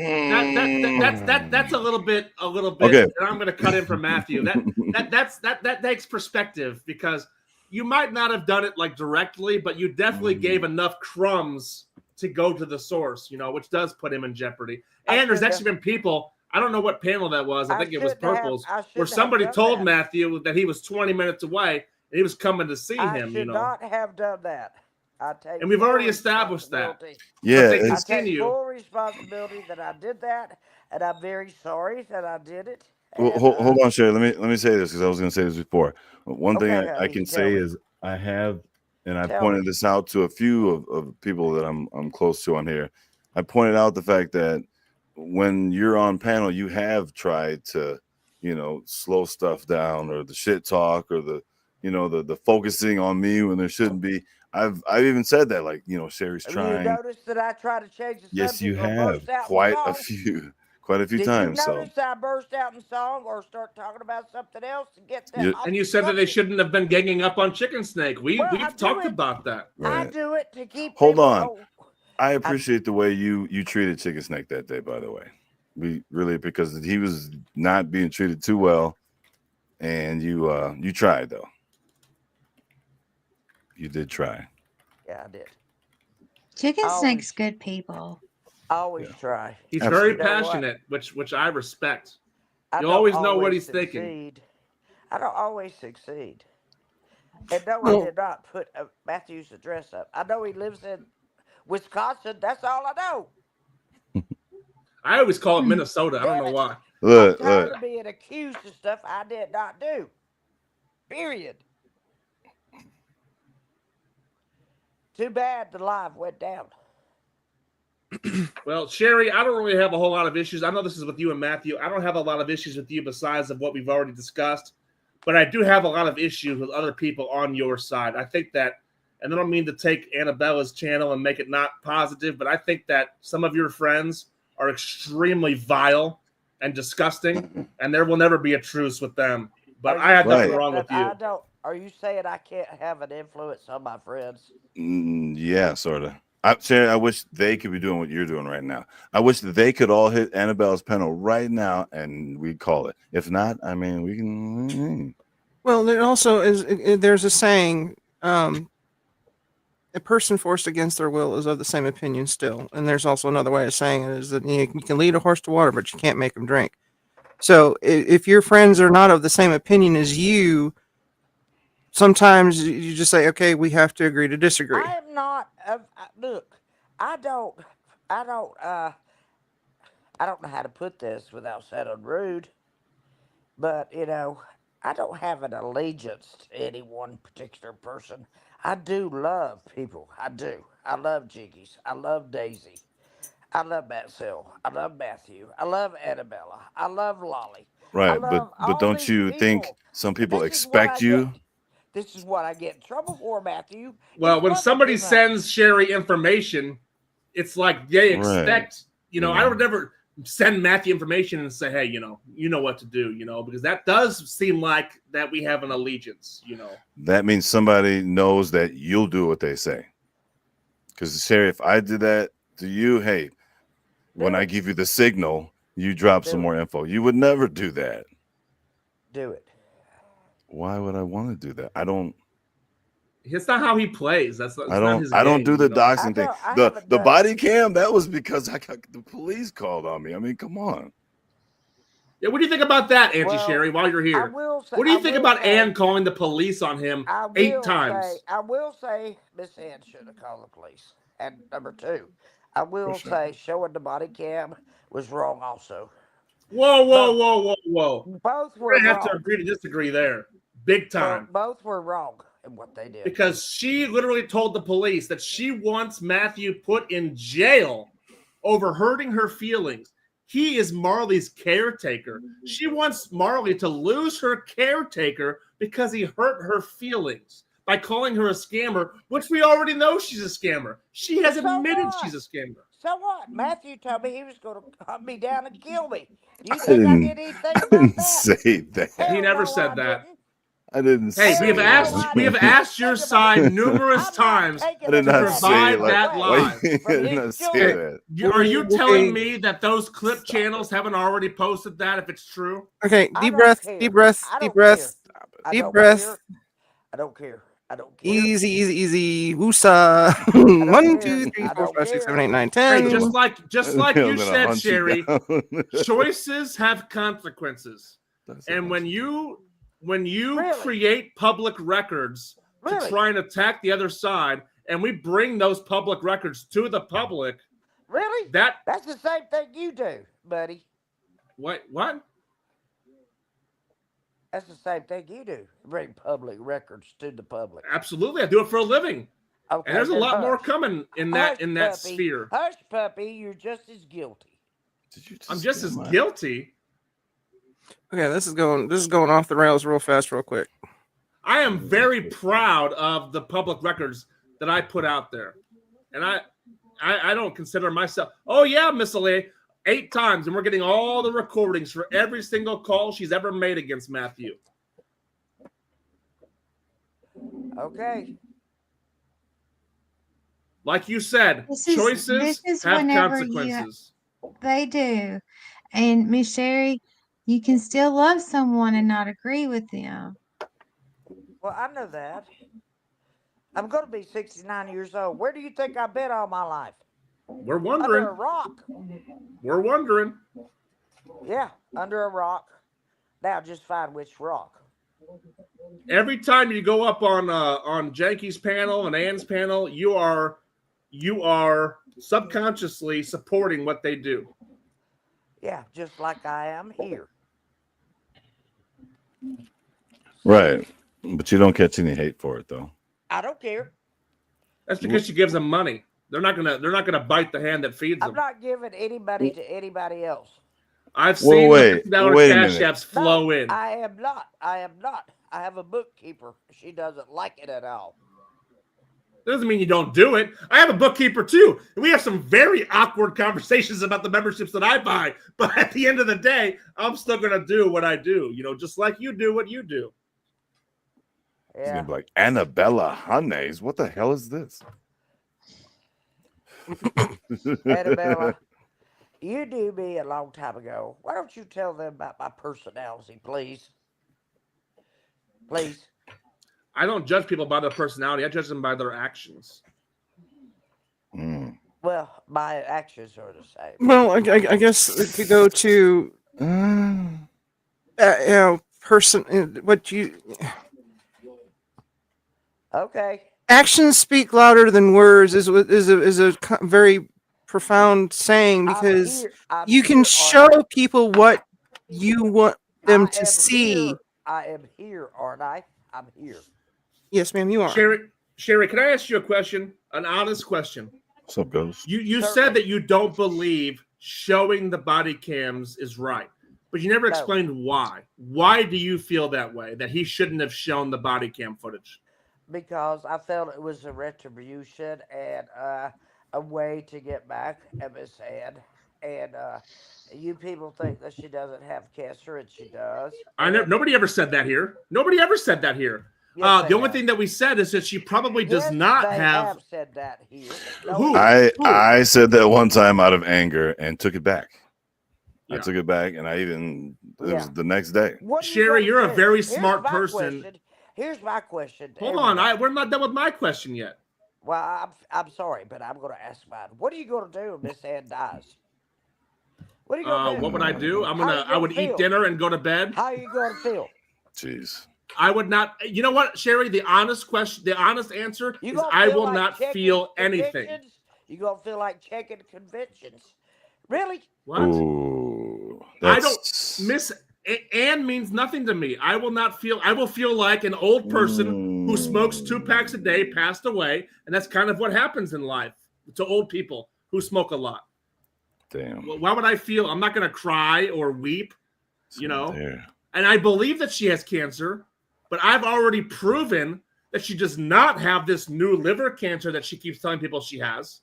that's a little bit, Okay. and I'm going to cut in from Matthew. That takes perspective because you might not have done it like directly, but you definitely gave enough crumbs to go to the source, which does put him in jeopardy. And there's actually been people. I don't know what panel that was. I think it was Purple's, where somebody told Matthew that he was 20 minutes away and he was coming to see him. I should not have done that. I take And we've already established that. Yeah, But they I take continue. full responsibility that I did that, and I'm very sorry that I did it. Well, And, hold on, Sherry. Let me say this because I was going to say this before. One thing Okay, I honey, can tell say me. is I have, and I Tell pointed me. this out to a few of people that I'm close to on here. I pointed out the fact that when you're on panel, you have tried to, slow stuff down or the shit talk or the focusing on me when there shouldn't be. I've even said that, like, Sherry's You trying. noticed that I try to change the Yes, you subject or have burst out in quite a song? few, quite a few Did you times. So notice that I burst out in song or start talking about something else to get that off And you the said that they subject? shouldn't have been ganging up on Chicken Snake. Well, I We've do talked it. about that. I right. do it to keep Hold people. on. I appreciate the way you treated Chicken Snake that day, by the way. We really, because he was not being treated too well, and you tried though. You did try. Yeah, I did. Chicken Always, Snake's good people. always Yeah. try. He's Absolutely. very You know what? passionate, which I respect. I You don't always know what he's succeed. thinking. I don't always succeed. And no, I Well, did not put Matthew's address up. I know he lives in Wisconsin. That's all I know. I always call it Hmm. Minnesota. I don't Damn know it. why. I'm Look, tired look. of being accused of stuff I did not do. Period. Too bad the live went down. Well, Sherry, I don't really have a whole lot of issues. I know this is with you and Matthew. I don't have a lot of issues with you besides of what we've already discussed. But I do have a lot of issues with other people on your side. I think that, and I don't mean to take Annabella's channel and make it not positive, but I think that some of your friends are extremely vile and disgusting, and there will never be a truce with them. But I had nothing wrong with you. Are you saying I can't have an influence on my friends? Yeah, sort of. Sherry, I wish they could be doing what you're doing right now. I wish that they could all hit Annabella's panel right now and we'd call it. If not, I mean, we can. well, there also there's a saying, a person forced against their will is of the same opinion still. And there's also another way of saying it is that you can lead a horse to water, but you can't make him drink. So if your friends are not of the same opinion as you, sometimes you just say, okay, we have to agree to disagree. I am not. Look, I don't. I don't. I don't know how to put this without sounding rude, but I don't have an allegiance to any one particular person. I do love people. I do. I love Jiggies. I love Daisy. I love Matsell. I love Matthew. I love Annabella. I love Lolly. I Right, but love all don't these you think people. some people This is what I expect you? get. This is what I get in trouble for, Matthew. Well, He's when fucking somebody too much. sends Sherry information, it's like they expect, I would never send Matthew information and say, hey, you know what to do, because that does seem like that we have an allegiance, That means somebody knows that you'll do what they say. Because Sherry, if I did that to you, hey, when I give you the signal, you drop some more info. You would never do that. Do it. Why would I want to do that? I don't. It's not how he plays. That's not his I don't game, do the doxing thing. The body cam, that was because I got the police called on me. I mean, come on. Yeah, what do you think about that, Auntie Sherry, while you're here? What do you think about Ann calling the police on him 8 times? I will say Miss Ann should have called the police. And number 2, I will say showing the body cam was wrong also. Whoa. Both were We're gonna have wrong. to agree to disagree there. Big time. Both were wrong in what they did. Because she literally told the police that she wants Matthew put in jail over hurting her feelings. He is Marley's caretaker. She wants Marley to lose her caretaker because he hurt her feelings by calling her a scammer, which we already know she's a scammer. She has admitted she's a scammer. So what? Matthew told me he was going to hunt me down and kill me. You think I did anything about that? Say that. He never said that. I didn't say Hey, we have asked your side numerous times I did not to say provide like, that live. I did not say that. Are you telling me that those clip channels haven't already posted that if it's true? Okay, deep breath. I don't care. Easy. Woosa. 1, 2, 3, 4, 5, 6, 7, 8, 9, 10. Hey, just like you said, Sherry, choices have consequences. And when you create public records to try and attack the other side, and we bring those public records to the public, that's the same thing you do, buddy. What? That's the same thing you do. Bring public records to the public. Absolutely, I do it for a living. Okay, and there's a lot more coming in that sphere. Hush, puppy, you're just as guilty. I'm just as guilty. Okay, this is going off the rails real fast, real quick. I am very proud of the public records that I put out there, and I don't consider myself. Oh yeah, Miss Alea, 8 times, and we're getting all the recordings for every single call she's ever made against Matthew. Okay. Like you said, choices have consequences. They do. And Miss Sherry, you can still love someone and not agree with them. Well, I know that. I'm going to be 69 years old. Where do you think I've been all my life? We're wondering. Under a rock. We're wondering. Yeah, under a rock. Now just find which rock. Every time you go up on Janky's panel and Ann's panel, you are subconsciously supporting what they do. Yeah, just like I am here. Right. But you don't catch any hate for it though. I don't care. That's because she gives them money. They're not gonna bite the hand that feeds them. I'm not giving anybody to anybody else. I've seen the $50 cash apps flow in. I am not. I have a bookkeeper. She doesn't like it at all. Doesn't mean you don't do it. I have a bookkeeper too. And we have some very awkward conversations about the memberships that I buy. But at the end of the day, I'm still going to do what I do. Just like you do what you do. Yeah. He's going to be like, Annabella Hannes. What the hell is this? Annabella, you knew me a long time ago. Why don't you tell them about my personality, please? Please. I don't judge people by their personality. I judge them by their actions. Well, my actions are the same. Well, I guess it could go to, person. What you? Okay. Actions speak louder than words is a very profound saying, because you can show people what you want them to see. I am here, aren't I? I'm here. Yes, ma'am, you are. Sherry, can I ask you a question? An honest question. What's up, Ghost? You said that you don't believe showing the body cams is right. but you never No. explained why. Why do you feel that way, that he shouldn't have shown the body cam footage? Because I felt it was a retribution and a way to get back at Miss Ann. And you people think that she doesn't have cancer, and she does. And Nobody ever said that here. Nobody ever said that here. yes, they The only have. thing that we said is that she probably does Yes, not they have. said that here. No, Who? I said that one time out of anger and took it back. Yeah. I took it back, and it was Yeah. the next day. What are you Sherry, gonna you're a do? very Here's smart my person. question. Here's my question. to Hold on, everybody. we're not done with my question yet. Well, I'm sorry, but I'm going to ask mine. What are you going to do if Miss Ann dies? What are you going to do? What would I do? How you I would gonna eat feel? dinner and go to bed. How are you going to feel? Jeez. I would not. You know what, Sherry? The honest answer You is gonna I feel will like not checking feel anything. conventions? You going to feel like checking conventions? Really? What? Ooh, I don't. Miss Ann means nothing to me. I will not feel. I will feel like an old person who smokes 2 packs a day passed away, and that's kind of what happens in life to old people who smoke a lot. Damn. Why would I feel? I'm not going to cry or weep, you know. There. And I believe that she has cancer, but I've already proven that she does not have this new liver cancer that she keeps telling people she has.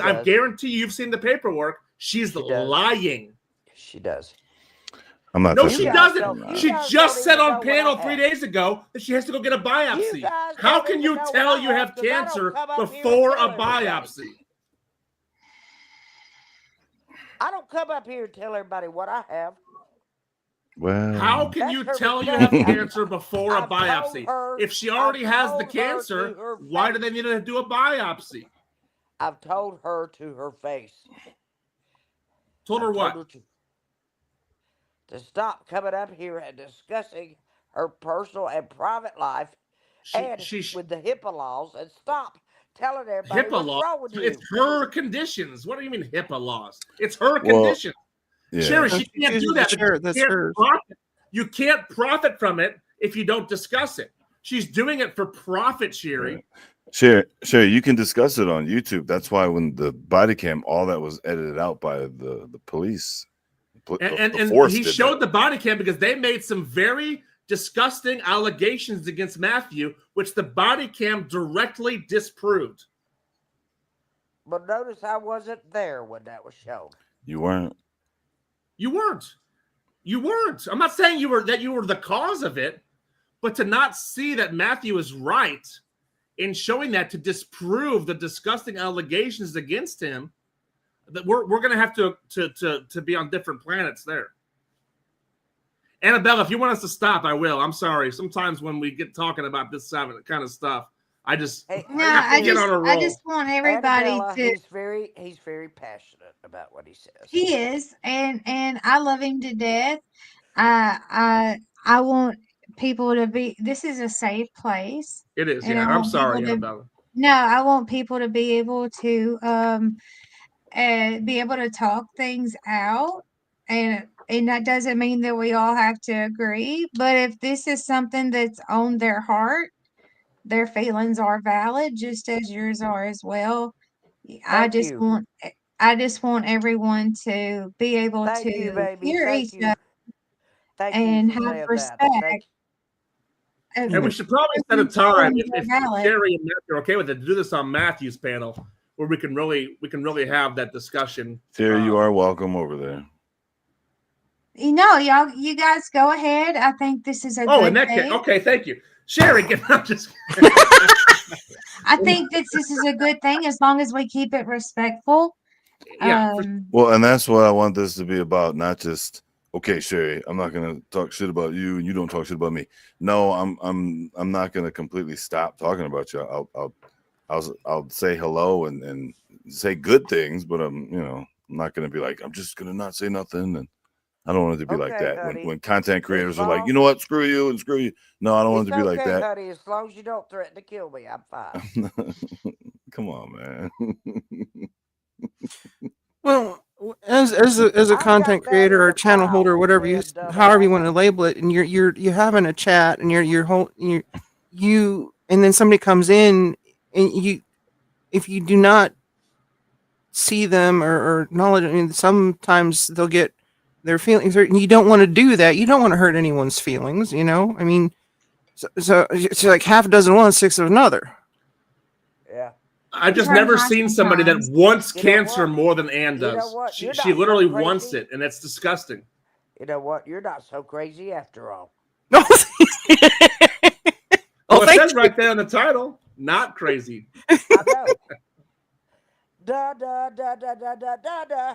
I guarantee you've seen the paperwork. She's lying. She does. I'm not. No, she guys doesn't. don't- She you guys just don't said even on know what panel I 3 have. days ago that she has to go get a biopsy. guys How don't can even you know what tell I you have have 'cause I don't cancer come up here and before tell a everybody. biopsy? I don't come up here and tell everybody what I have. Well, How can That's you her tell you mistake. have cancer before a I've told biopsy? her- If she already I've has the told her to cancer, her why do face. they need to do a biopsy? I've told her to her face. Told her I've what? told her to stop coming up here and discussing her personal and private life and with the HIPAA laws, and stop telling everybody HIPAA what's laws. wrong with you. It's her conditions. What do you mean HIPAA laws? It's her Well, condition. yeah. Sherry, No, she she can't do chooses that. to share it. because That's hers. You can't profit from it if you don't discuss it. She's doing it for profit, Sherry. Right. Sherry, you can discuss it on YouTube. That's why when the body cam, all that was edited out by the police. And force he did showed that. the body cam because they made some very disgusting allegations against Matthew, which the body cam directly disproved. But notice I wasn't there when that was shown. You weren't. You weren't. You weren't. I'm not saying you were the cause of it, but to not see that Matthew is right in showing that to disprove the disgusting allegations against him, that we're going to have to be on different planets there. Annabelle, if you want us to stop, I will. I'm sorry. Sometimes when we get talking about this kind of stuff, I just Hey, No, I get on a roll. just want everybody Annabella, to. he's very passionate about what he says. He is, and I love him to death. I want people to be. This is a safe place, It is. and Yeah, I I'm want people sorry, to. Annabelle. No, I want people to be able to be able to talk things out, and that doesn't mean that we all have to agree. But if this is something that's on their heart, their feelings are valid, just as yours are as well. I Thank just you. want I just want everyone to be able Thank you, to baby. hear Thank each you. other Thank you and for have saying that. respect. And we should probably set a time if Sherry and Matthew are okay with it to do this on Matthew's panel, where we can really have that discussion. Sherry, you are welcome over there. You guys go ahead. I think this is a good in that thing. case, okay, thank you, Sherry. I'm just. I think this is a good thing as long as we keep it respectful. Yeah. Well, and that's what I want this to be about. Not just, okay, Sherry, I'm not gonna talk shit about you, and you don't talk shit about me. No, I'm not gonna completely stop talking about you. I'll say hello and say good things, but I'm not gonna be like, I'm just gonna not say nothing. And I don't want it to be like that. honey. When content creators are long- like, you know what, screw you and screw you. No, I don't want it to be like that. honey. As long as you don't threaten to kill me, I'm fine. Come on, man. Well, as a content creator or a channel holder, or whatever however you want to label it, and you're having a chat, and you and then somebody comes in, and if you do not see them or acknowledge, I mean, sometimes they'll get their feelings. You don't want to do that. You don't want to hurt anyone's feelings. You know, I mean, so it's like half a dozen one, six of another. Yeah. I've just Very never hard seen somebody that sometimes. wants You know cancer what? more than Ann You know does. what? She You're she not so literally wants crazy. it, and it's disgusting. You know what? You're not so crazy after all. No. Well, it thank says you. right there in the title, not crazy. I know. Da da da da da da da da.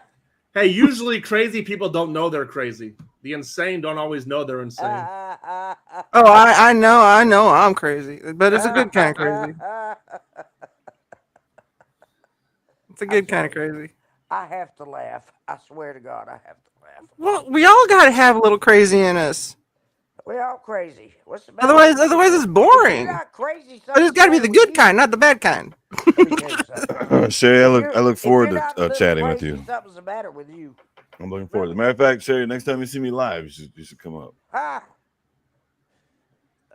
Hey, usually crazy people don't know they're crazy. The insane don't always know they're insane. Oh, I know, I'm crazy, but it's a good kind of crazy. It's a good kind of crazy. I have to laugh. I swear to God, I have to laugh. Well, we all gotta have a little crazy in us. We're all crazy. What's the matter? Otherwise, it's If boring. you're not crazy, But it's something's got to be matter the with good you. kind, not the bad kind. Let me tell you something. Sherry, If I look if forward you're not a to little chatting with crazy, you. something's the matter with you. I'm looking forward. As a matter of fact, Sherry, next time you see me live, you should come up. Ah,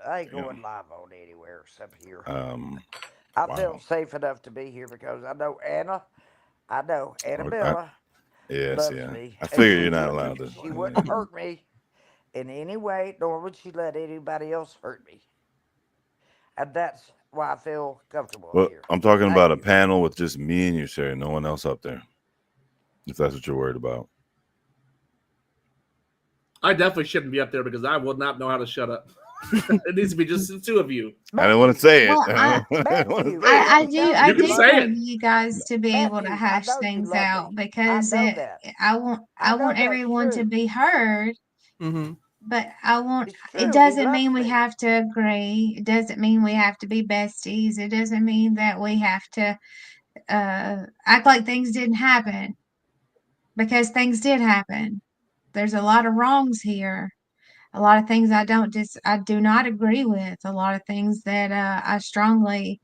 I ain't going live on anywhere except here. I feel safe enough to be here because I know Annabella Yes, loves yeah. me. I and figure she you're not wouldn't- allowed to. She wouldn't hurt me in any way, nor would she let anybody else hurt me. And that's why I feel comfortable Well, here. I'm talking Thank about a you. panel with just me and you, Sherry, no one else up there. If that's what you're worried about. I definitely shouldn't be up there because I will not know how to shut up. It needs to be just the two of you. I didn't want to say it. Well, Matthew, I let me do tell I You you can do say something. want it. you guys to be able to Matthew, I hash know you things love out me. because I know that. I want I know that's everyone to true. be heard, Mm-hmm. but It's it true. He doesn't loves mean we me. have to agree. It doesn't mean we have to be besties. It doesn't mean that we have to act like things didn't happen because things did happen. There's a lot of wrongs here. A lot of things I do not agree with. A lot of things that I strongly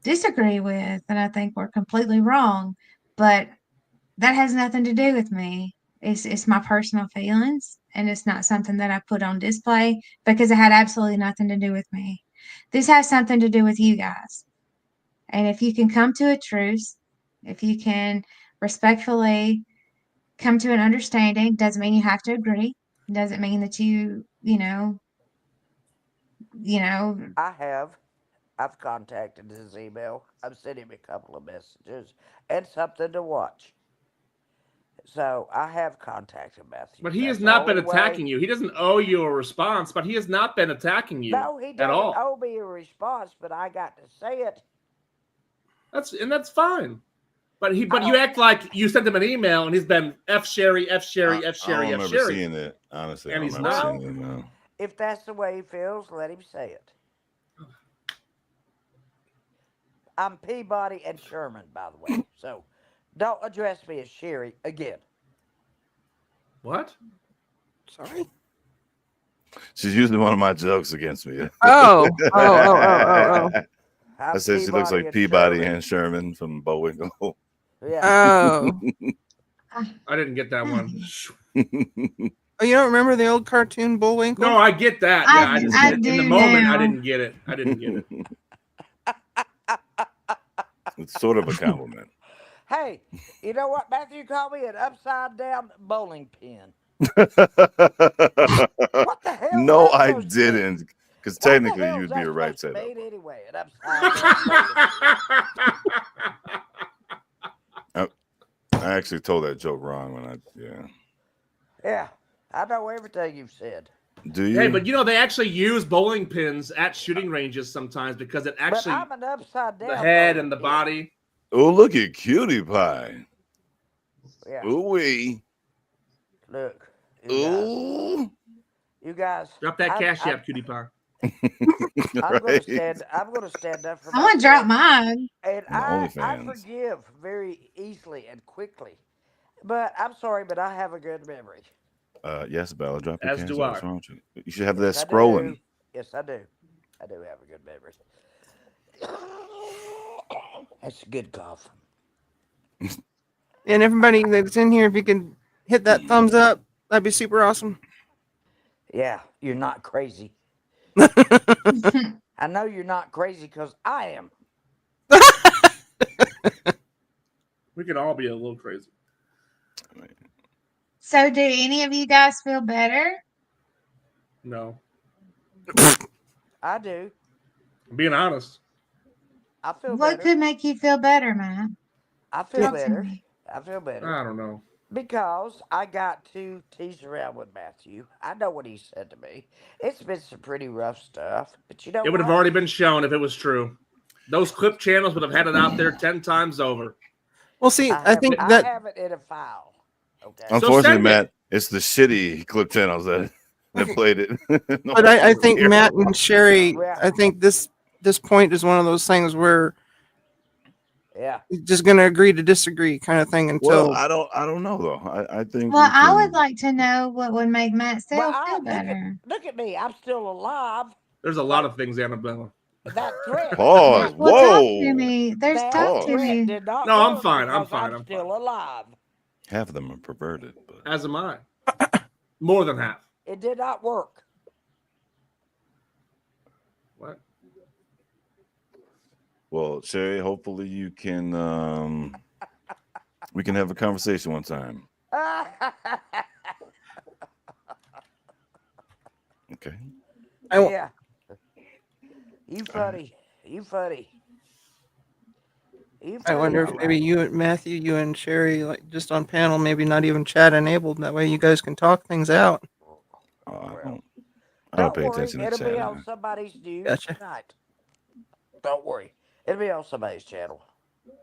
disagree with, and I think we're completely wrong. But that has nothing to do with me. It's my personal feelings, and it's not something that I put on display because it had absolutely nothing to do with me. This has something to do with you guys. And if you can come to a truce, if you can respectfully come to an understanding, doesn't mean you have to agree. Doesn't mean that you know, I've contacted his email. I've sent him a couple of messages and something to watch. So I have contacted Matthew. But he has That's the not been only way. attacking you. He doesn't owe you a response, but he has not been attacking you No, he at doesn't all. owe me a response, but I got to say it. That's fine. But you don't- act like you sent him an email and he's been F Sherry, F Sherry, F I Sherry, don't F remember Sherry. seeing it. Honestly, And I don't he's remember not. seeing it. No. If that's the way he feels, let him say it. I'm Peabody and Sherman, by the way. So don't address me as Sherry again. What? Sorry. She's using one of my jokes against me. Oh. I I'm said she looks like and Peabody Sherman. and Sherman from Bullwinkle. Yeah. Oh. I didn't get that one. Oh, you don't remember the old cartoon Bullwinkle? No, I get that. Yeah, I just I in the do moment I now. didn't get it. I didn't get it. It's sort of a compliment. Hey, you know what? Matthew called me an upside down bowling pin. What the hell? No, that I supposed to mean? didn't. Because What the technically, hell you is would be that a right supposed to setup. mean anyway? An upside down bowling pin. I actually told that joke wrong when Yeah, I know everything you've said. Do you? Hey, but they actually use bowling pins at shooting ranges sometimes because it actually But I'm an upside down the head bowling and the pin. body. Oh, look at Cutie Pie. Yeah. Ooh-wee. Look. Ooh. You guys. Drop that cash app, Cutie Pie. I'm Right? gonna stand up for I want to drop myself. mine. And On the I OnlyFans. forgive very easily and quickly. But I'm sorry, but I have a good memory. Yes, Bella, drop your As cash. do What's I. wrong with you? You should have Yes, that I scrolling. do. Yes, I do. I do have a good memory. That's a good cough. And everybody that's in here, if you can hit that thumbs up, that'd be super awesome. Yeah, you're not crazy. I know you're not crazy because I am. We can all be a little crazy. So, do any of you guys feel better? No, I do. I'm being honest. I feel What better. could make you feel better, Matt? I feel Yeah. Talk to better. me. I feel better I don't know. because I got to tease around with Matthew. I know what he said to me. It's been some pretty rough stuff, but you know It would have what? already been shown if it was true. Those clip channels would have had it out there 10 times over. Well, see, I I have think I that have it in a file. Okay. So Unfortunately, send it. Matt, it's the shitty clip channels that played it. No but one I wants to think hear Matt it. and Sherry, Yeah. I think this point is one of those things where Yeah. you're just going to agree to disagree kind of thing Well, until. I don't know though. I think Well, we I would can. like to know what would make Matt Well, still I feel better. look at me. I'm still alive. There's a lot But of things, Annabella. that threat, Pause. that Well, threat, talk to Whoa. me. There's that talk to Pause. threat me. did not No, I'm work fine. I'm because fine. I'm I'm still fine. alive. Half of them are perverted, but As am I. More than half. It did not work. What? well, Sherry, hopefully you can. We can have a conversation one time. Okay. Yeah. You funny. You funny. You I funny, wonder if all maybe right. you, Matthew, you and Sherry, like just on panel, maybe not even chat enabled. That way, you guys can talk things out. I Well, don't don't pay worry. attention to It'll be chat. on somebody's news Gotcha. tonight. Don't worry. It'll be on somebody's channel.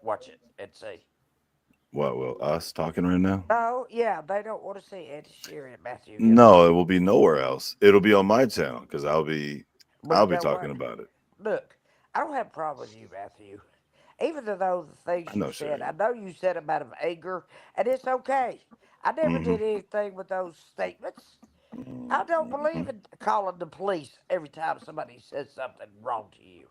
Watch it and see. What? Well, us talking right now? Oh, yeah. They don't want to see Ed Sheeran and Matthew get No, along. it will be nowhere else. It'll be on my channel because But I'll you be know talking what? about it. Look, I don't have a problem with you, Matthew. Even though the things I you know, said, Sherry. I know you said them out of anger, and it's okay. I never Mm-hmm. did anything with those statements. I don't Mm-hmm. believe in calling the police every time somebody says something wrong to you.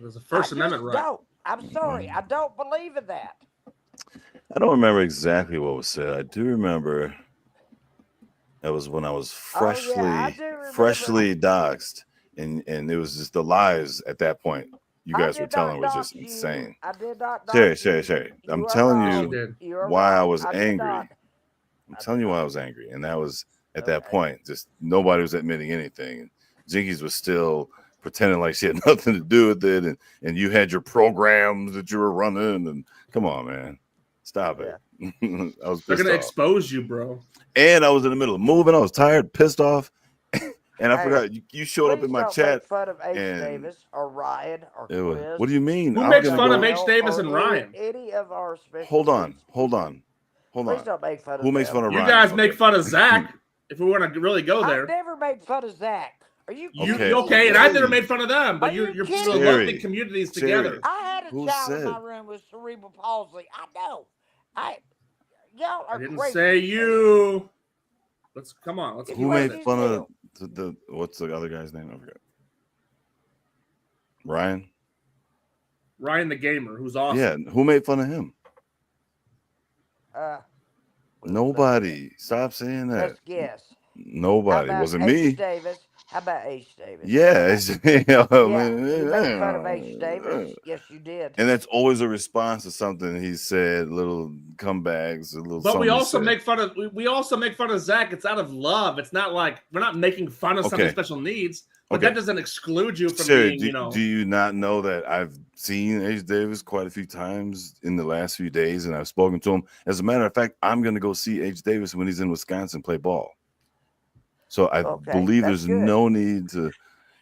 There's a I First Amendment just right. don't. I'm sorry. I don't believe in that. I don't remember exactly what was said. I do remember that was when I was Oh yeah, I do remember. freshly doxxed, and it was just the lies at that point you I guys were did telling not was just dox you. insane. I did not Sherry, dox Sherry, you. Sherry. I'm You are telling Yes, you wrong. you did. You are why I wrong. was I did angry. not. I'm I telling did you why I not. was angry, and that was at that Okay. point. Just nobody was admitting anything. Jinkies was still pretending like she had nothing to do with it, and you had your programs that you were running. And come on, man, stop Yeah. it. I was They're pissed gonna off, expose you, bro. and I was in the middle of moving. I was tired, pissed off, and I Hey, forgot you showed up please in my don't make chat, fun of H. and Davis or Ryan or it was. Chris What do you mean? Who I'm makes gonna or fun of go. H. Mel Davis or and Ryan? any of our special Hold on, needs hold people. on, hold Please on. don't make fun Who of makes fun them. of You Ryan? guys make fun of Zach. If we want to really go I've there, never made fun of Zach. Are you you kidding Okay, me? okay? And I've never Sherry, made fun of them. Are But you you're kidding me? lumping Sherry, communities Sherry. together. I had a Who child in said? my room with cerebral palsy. I know. I Y'all I are didn't crazy say for saying that. you. Let's come on. Let's If keep Who you with wait made it. till fun you of tell, the what's the other guy's name? I forgot. Ryan? Ryan the gamer, who's Yeah, awesome. who made fun of him? well, let me Nobody. Stop saying that. let's guess. How Nobody. It about wasn't H. me. Davis? How about H. Davis? Yeah. Oh, Yeah, you made fun of H. Davis. man. Yes, you did. And that's always a response to something he said, little comebacks, a little But we something he also said. make fun of we also make fun of Zach. It's out of love. It's not like we're not making fun of somebody's Okay. special needs, but Okay. that doesn't exclude you from Sherry, being, do you not know that I've seen H. Davis quite a few times in the last few days, and I've spoken to him? As a matter of fact, I'm going to go see H. Davis when he's in Wisconsin play ball. So I Okay, believe that's there's good. no need to,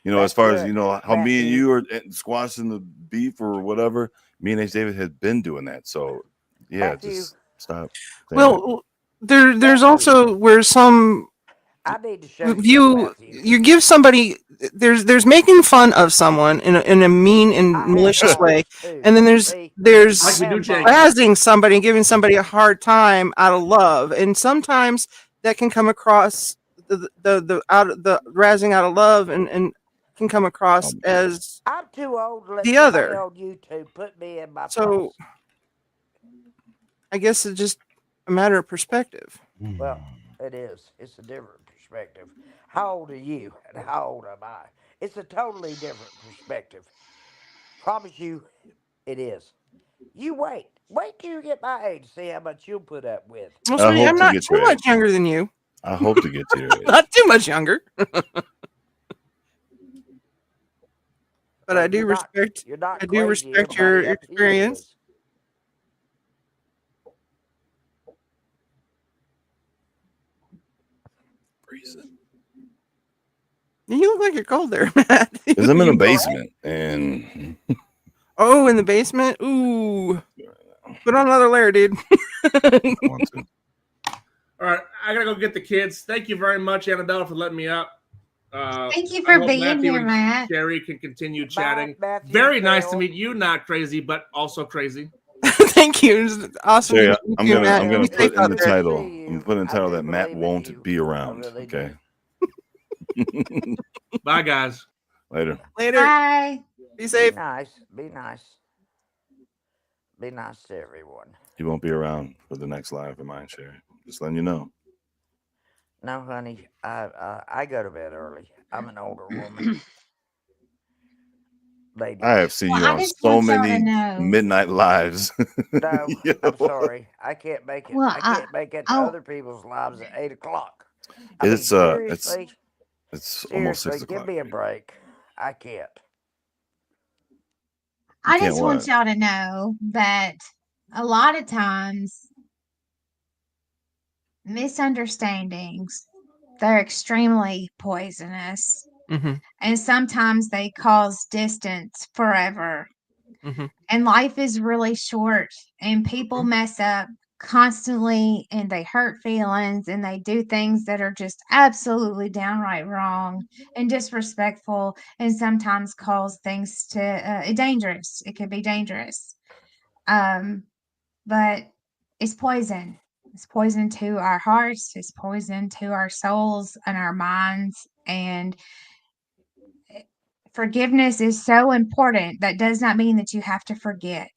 as That's far as good, how me and Matthew. you are squashing the beef or whatever. Me and H. Davis had been doing that. So yeah, Matthew, just stop saying that. Well, there's Matthew, also where some I need to show you something, view Matthew. you give somebody there's making fun of someone in a mean and I have malicious way, balls too. and then See, I like there's we do have Jenkins. balls. razzing somebody and giving somebody a hard time out of love, and sometimes that can come across the out the razzing out of love and can come across as I'm too old to let the somebody other. on YouTube put me in my So place. I guess it's just a matter of perspective. Well, it is. It's a different perspective. How old are you and how old am I? It's a totally different perspective. Promise you it is. You wait. Wait till you get my age, see how much you'll put up with. Well, I sweetie, hope I'm to not get too your much age. younger than you. I hope to get to your age. Not too much younger. But I Well, do respect. you're not I do crazy. respect your Everybody up here experience. is. You look like you're cold there, Matt. Because I'm in You the all right? basement and Oh, in the basement. Ooh, put on another layer, dude. I want to. All right, I gotta go get the kids. Thank you very much, Annabella, for letting me up. Thank you I for hope being Matthew here, and Matt. Sherry can continue Bye, chatting. Matthew Very and nice to Phil. meet you. Not crazy, but also crazy. Thank you. It's awesome Sherry, to meet I'm you, gonna Matt. I'm gonna Be Phil, safe put it's in out the good to there. title. see I'm you. putting in the I title do that Matt believe in won't you. be I around. really Okay. Bye, guys. Later. Later. Bye. Be Be safe. nice. Be nice. Be nice to everyone. He won't be around for the next live of mine, Sherry. Just letting you know. No, honey, I go to bed early. I'm an older woman. I have Ladies, seen Well, you I on just so want y'all to many know. midnight lives. no, Yo. I'm sorry. I can't make it. Well, I can't make it to oh, other people's lives at 8 o'clock. I mean, It's seriously, almost 6 give o'clock. me a break. I can't. You I can't just want what? y'all to know that a lot of times misunderstandings, they're extremely poisonous, Mm-hmm. and sometimes they cause distance forever. Mm-hmm. And life is really short, and people mess up constantly, and they hurt feelings, and they do things that are just absolutely downright wrong and disrespectful, and sometimes cause things to dangerous. It could be dangerous. Um, but it's poison. It's poison to our hearts, it's poison to our souls and our minds. And forgiveness is so important. That does not mean that you have to forget.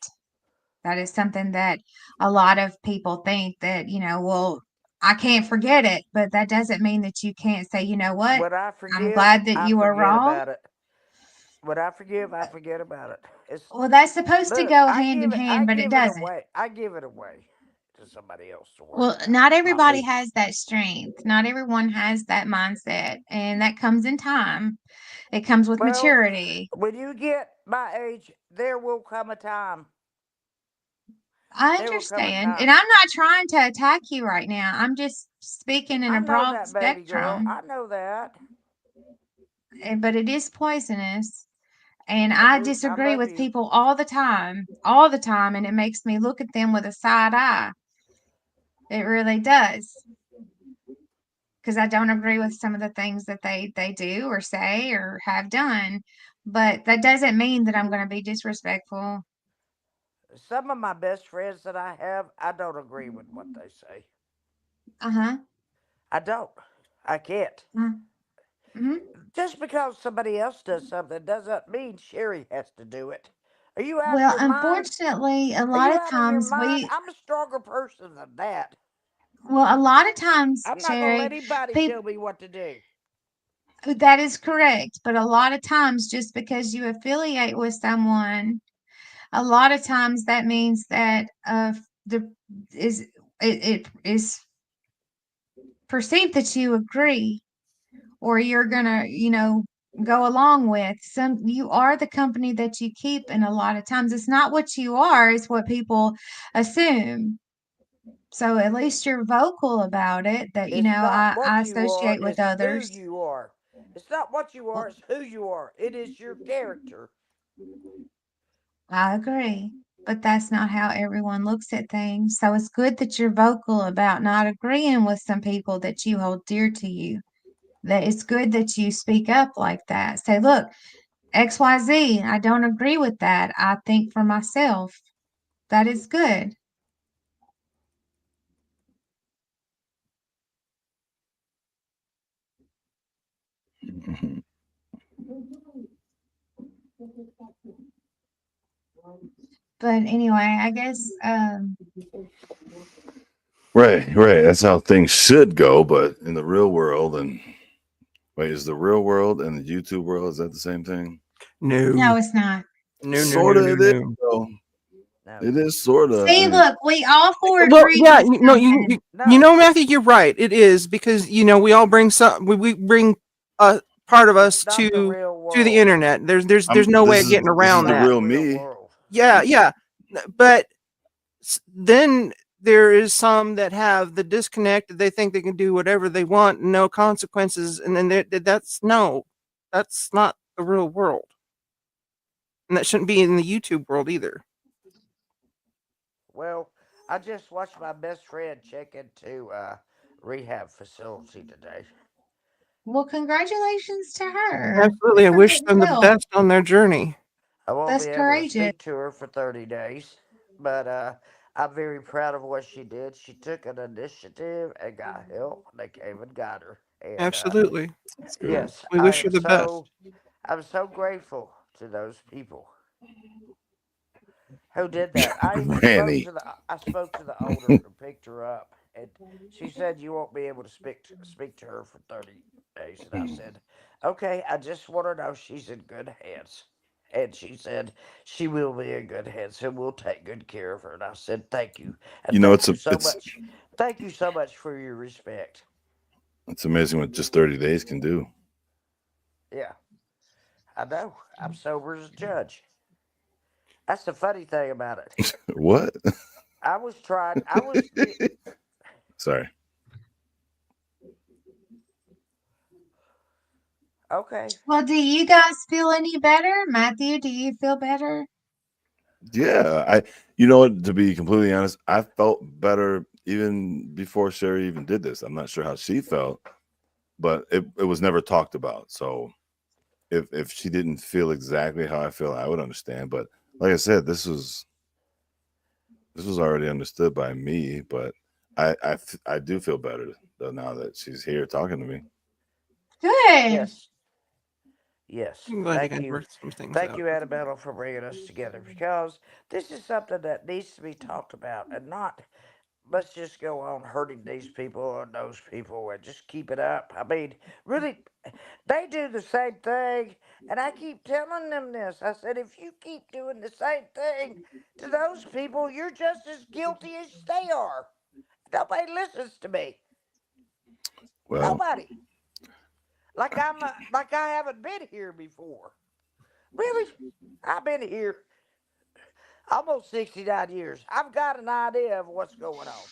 That is something that a lot of people think that, well, I can't forget it, but that doesn't mean that you can't say, you know what? When I I'm forgive, glad that I you were forget wrong. about it. When I forgive, I forget about it. It's Well, that's supposed to look, go hand in I hand, but it give it doesn't. away. I give it away to somebody else to worry Well, about. not Not everybody me. has that strength. Not everyone has that mindset, and that comes in time. It comes with Well, maturity. when you get my age, there will come a time. I There will come a understand, and time. I'm not trying to attack you right now. I'm just speaking in I a know broad that, baby girl. spectrum, I know that. but it is poisonous. And I I do. I disagree love with you. people all the time, and it makes me look at them with a side eye. It really does, because I don't agree with some of the things that they do or say or have done. But that doesn't mean that I'm going to be disrespectful. Some of my best friends that I have, I don't agree with what they say. Uh huh. I don't. I can't. Mm-hmm. Just because somebody else does something doesn't mean Sherry has to do it. Are you out of Well, your mind? unfortunately, a Are lot you of out of your times mind? I'm a stronger person than that. a lot of times, I'm not going to Sherry, let anybody people, tell me what to do. that is correct. But a lot of times, just because you affiliate with someone, a lot of times that means that the is it is perceived that you agree, or you're gonna, go along with some. You are the company that you keep, and a lot of times it's not what you are, it's what people assume. So at least you're vocal about it, that, It's not I what you are, associate with it's who others. you are. It's not what you are, Well, it's who you are. It is your character. I agree, but that's not how everyone looks at things. So it's good that you're vocal about not agreeing with some people that you hold dear to you. That it's good that you speak up like that. Say, look, XYZ, I don't agree with that. I think for myself. That is good. Mhm. But anyway, I guess Right, right. That's how things should go, but in the real world, and wait, is the real world and the YouTube world, is that the same thing? No. no, it's not. No. No. Sort No. of No. it is. No. Though. No, know. It is sort of. See, look, we all four Well, agreed yeah, with you something. know, Matthew, you're right. It is because we all bring we bring a part of It's us not the to real the world. internet. There's no way This of is getting this is around the Not that. the real real me. world. Yeah, but then there is some that have the disconnect. They think they can do whatever they want, no consequences, and then that's not the real world, and that shouldn't be in the YouTube world either. Well, I just watched my best friend check into rehab facility today. Well, congratulations to her. Absolutely, Let I her wish get them the help. best on their journey. I won't be That's able to courageous. speak to her for 30 days, but I'm very proud of what she did. She took an initiative and got help. They came and got her. And Absolutely, That's good. yes, we wish you the best. I'm so grateful to those people who did that. Granny. I spoke to the owner who picked her up, and she said you won't be able to speak to her for 30 days. And I said, okay, I just want to know she's in good hands. And she said she will be in good hands, and we'll take good care of her. And I said, thank you, and You know, thank you so it's much. Thank you so much for your respect. it's amazing what just 30 days can do. Yeah, I know. I'm sober as a judge. That's the funny thing about it. What? I was trying. I was be, Sorry. okay. Well, do you guys feel any better? Matthew, do you feel better? Yeah, you know what, to be completely honest, I felt better even before Sherry even did this. I'm not sure how she felt, but it was never talked about. So if she didn't feel exactly how I feel, I would understand. But like I said, this was already understood by me, but I do feel better though now that she's here talking to me. Good. Yes. Yes. I'm glad you Thank guys you. worked some things Thank out. you, Annabella, for bringing us together because this is something that needs to be talked about and not let's just go on hurting these people and those people and just keep it up. I mean, really, they do the same thing. And I keep telling them this. I said, if you keep doing the same thing to those people, you're just as guilty as they are. Nobody listens to me. Well, Nobody. Like I haven't been here before. Really? I've been here almost 69 years. I've got an idea of what's going on.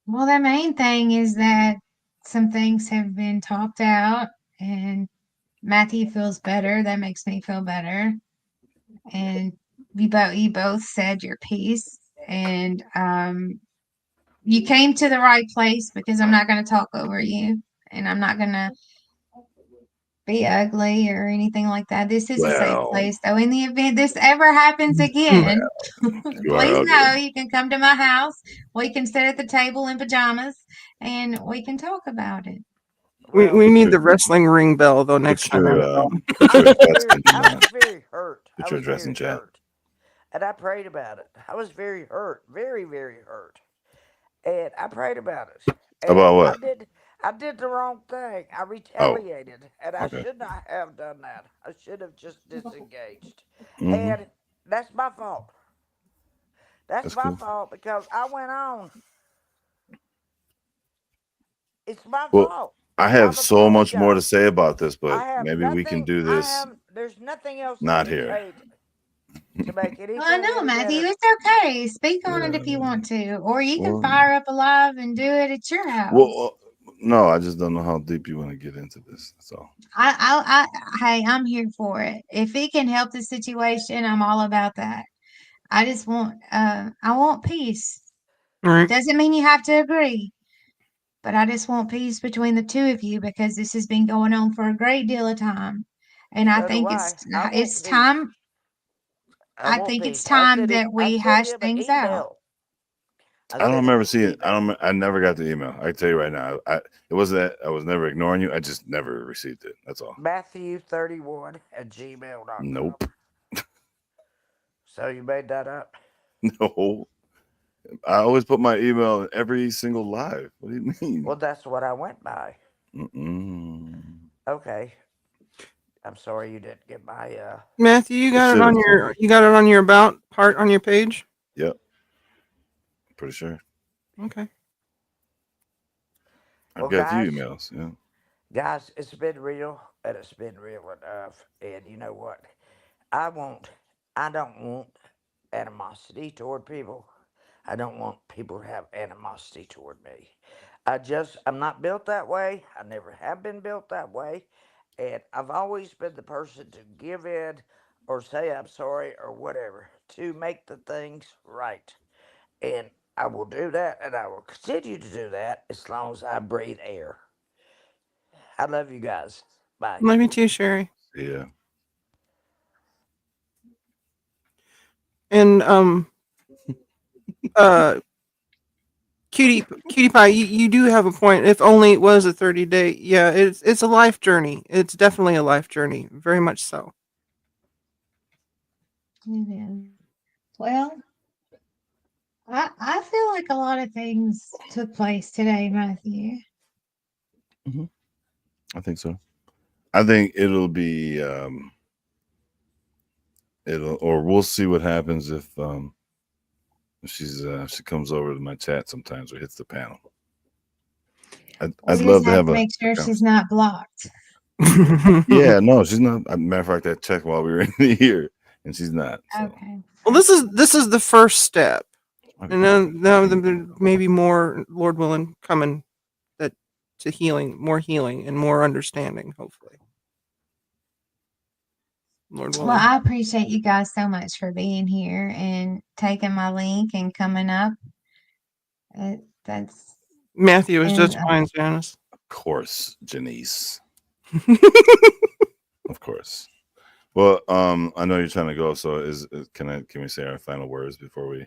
Well, the main thing is that some things have been talked out and Matthew feels better. That makes me feel better. And you both said your piece and you came to the right place because I'm not going to talk over you and I'm not going to be ugly or anything like that. This is a safe well, place, though. In the event this ever happens Hmm. again, you are please know ugly. you can come to my house. We can sit at the table in pajamas and we can talk about it. Well, We Put need your the wrestling ring bell though next put time, your Annabelle. put your address in I was very hurt. I put your was address in very chat. hurt. And I prayed about it. I was very hurt, very, very hurt. And I prayed about it. And About what? I did the wrong thing. I Oh, retaliated, and I okay. should not have done that. I should have just disengaged. Hmm. And that's my fault. That's That's my cool. fault because I went on. It's my Well, fault. I have I've so much more to apologized. say about this, but I have maybe we can nothing. do this There's nothing else to not here. say to make Well, I anything know, any Matthew. better. It's okay. Speak on it if you Yeah. want to, or you can Well, fire up a live and do it at your house. well, no, I just don't know how deep you want to get into this. That's all. Hey, I'm here for it. If it can help the situation, I'm all about that. I want peace. All right. Doesn't mean you have to agree, but I just want peace between the two of you because this has been going on for a great deal of time, and I So do think I. I want it's peace. time. I I want think it's peace. time that I we sent hash him an things out. email. I I don't sent him remember an seeing. email. I never got the email. I can tell you right now. It wasn't that I was never ignoring you. I just never received it. That's all. Matthew31 at gmail.com. Nope. So you made that up? No. I always put my email in every single live. What do you mean? Well, that's what I went by. Mm-mm. Okay. I'm sorry you didn't get my Matthew, you got it on should've your about part on your page. Yep. Pretty sure. Okay. I've well, got a few guys. emails. Yeah. Guys, it's been real, and it's been real enough. And you know what? I won't. I don't want animosity toward people. I don't want people to have animosity toward me. I'm not built that way. I never have been built that way. And I've always been the person to give in or say I'm sorry or whatever to make the things right. And I will do that and I will continue to do that as long as I breathe air. I love you guys. Bye. Love you too, Sherry. Yeah. And uh cutie pie, you do have a point. If only it was a 30-day. Yeah, it's a life journey. It's definitely a life journey. Very much so. It is. Well, I feel like a lot of things took place today, Matthew. I think so. I think it'll be or we'll see what happens if she comes over to my chat sometimes or hits the panel. We I'd just love to have have to a make sure she's conversation. not blocked. Yeah, no, she's not. As a matter of fact, I checked while we were in here, and she's not. So Okay. Well, this is the first step, okay. and then there may be more, Lord willing, coming that to more healing, and more understanding. Hopefully, Lord Well, willing. I appreciate you guys so much for being here and taking my link and coming up. That's Matthew is and just fine, Janice. Of course, Janice. Of course. Well, I know you're trying to go, so can we say our final words before we?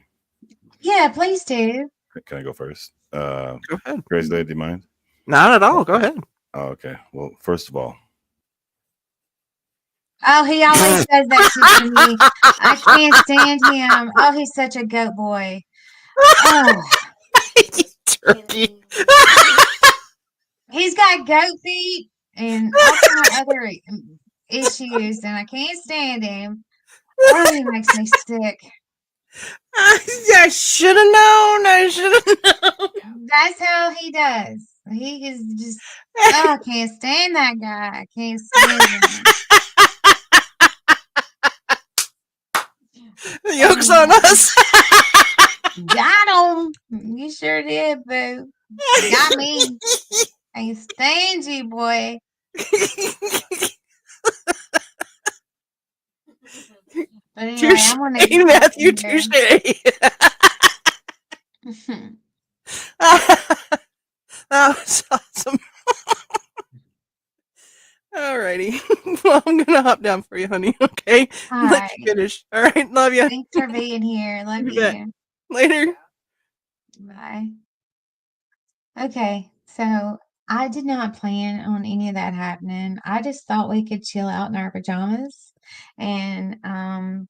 yeah, please do. Can I go first? Go ahead. Crazy Lady, do you mind? Not at all. Go ahead. Oh, okay. Well, first of all, Oh, he always says that to me. I can't stand him. Oh, he's such a goat boy. Oh, Turkey. he's got goat feet and all kind of other issues, and I can't stand him. Oh, he makes me sick. I should have known. I should have known. That's how he does. He is just. Oh, I can't stand that guy. I can't stand him. The yoke's on us. Got him. You sure did, boo. Got me. Can't stand you, boy. But anyway, Touche, I'm gonna get Matthew. out of here. Touche. That was awesome. Alrighty. Well, I'm gonna hop down for you, honey. Okay. All Let right. you finish. All right. Love you. Thanks for being here. Love You bet. you. Later. Bye. Okay, so I did not plan on any of that happening. I just thought we could chill out in our pajamas and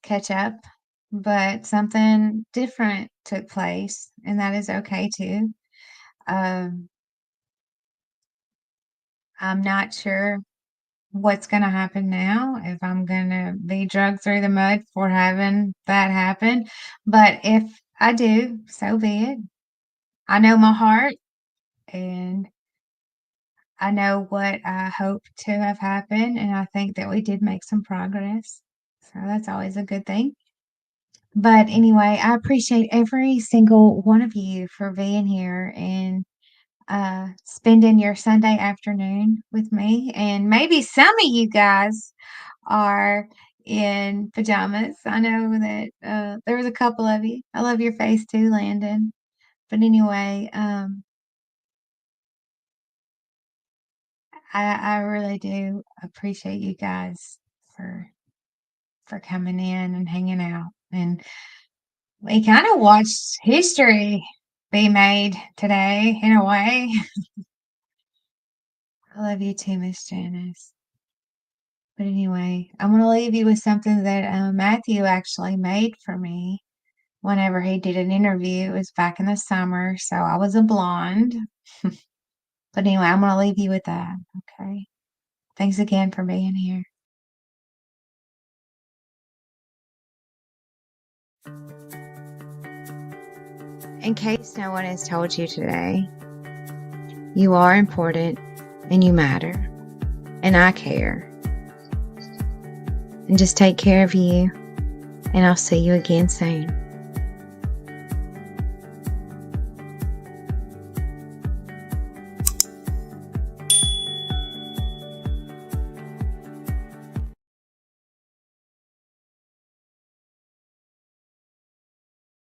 catch up, but something different took place, and that is okay too. Um, I'm not sure what's going to happen now, if I'm going to be dragged through the mud for having that happen. But if I do, so be it. I know my heart and I know what I hope to have happened. And I think that we did make some progress. So that's always a good thing. But anyway, I appreciate every single one of you for being here and spending your Sunday afternoon with me. And maybe some of you guys are in pajamas. I know that there was a couple of you. I love your face too, Landon. But anyway, I really do appreciate you guys for coming in and hanging out. And we kind of watched history be made today in a way. I love you too, Miss Janice. But anyway, I'm going to leave you with something that Matthew actually made for me whenever he did an interview. It was back in the summer, so I was a blonde. But anyway, I'm going to leave you with that. Okay. Thanks again for being here. In case no one has told you today, you are important and you matter, and I care. And just take care of you, and I'll see you again soon.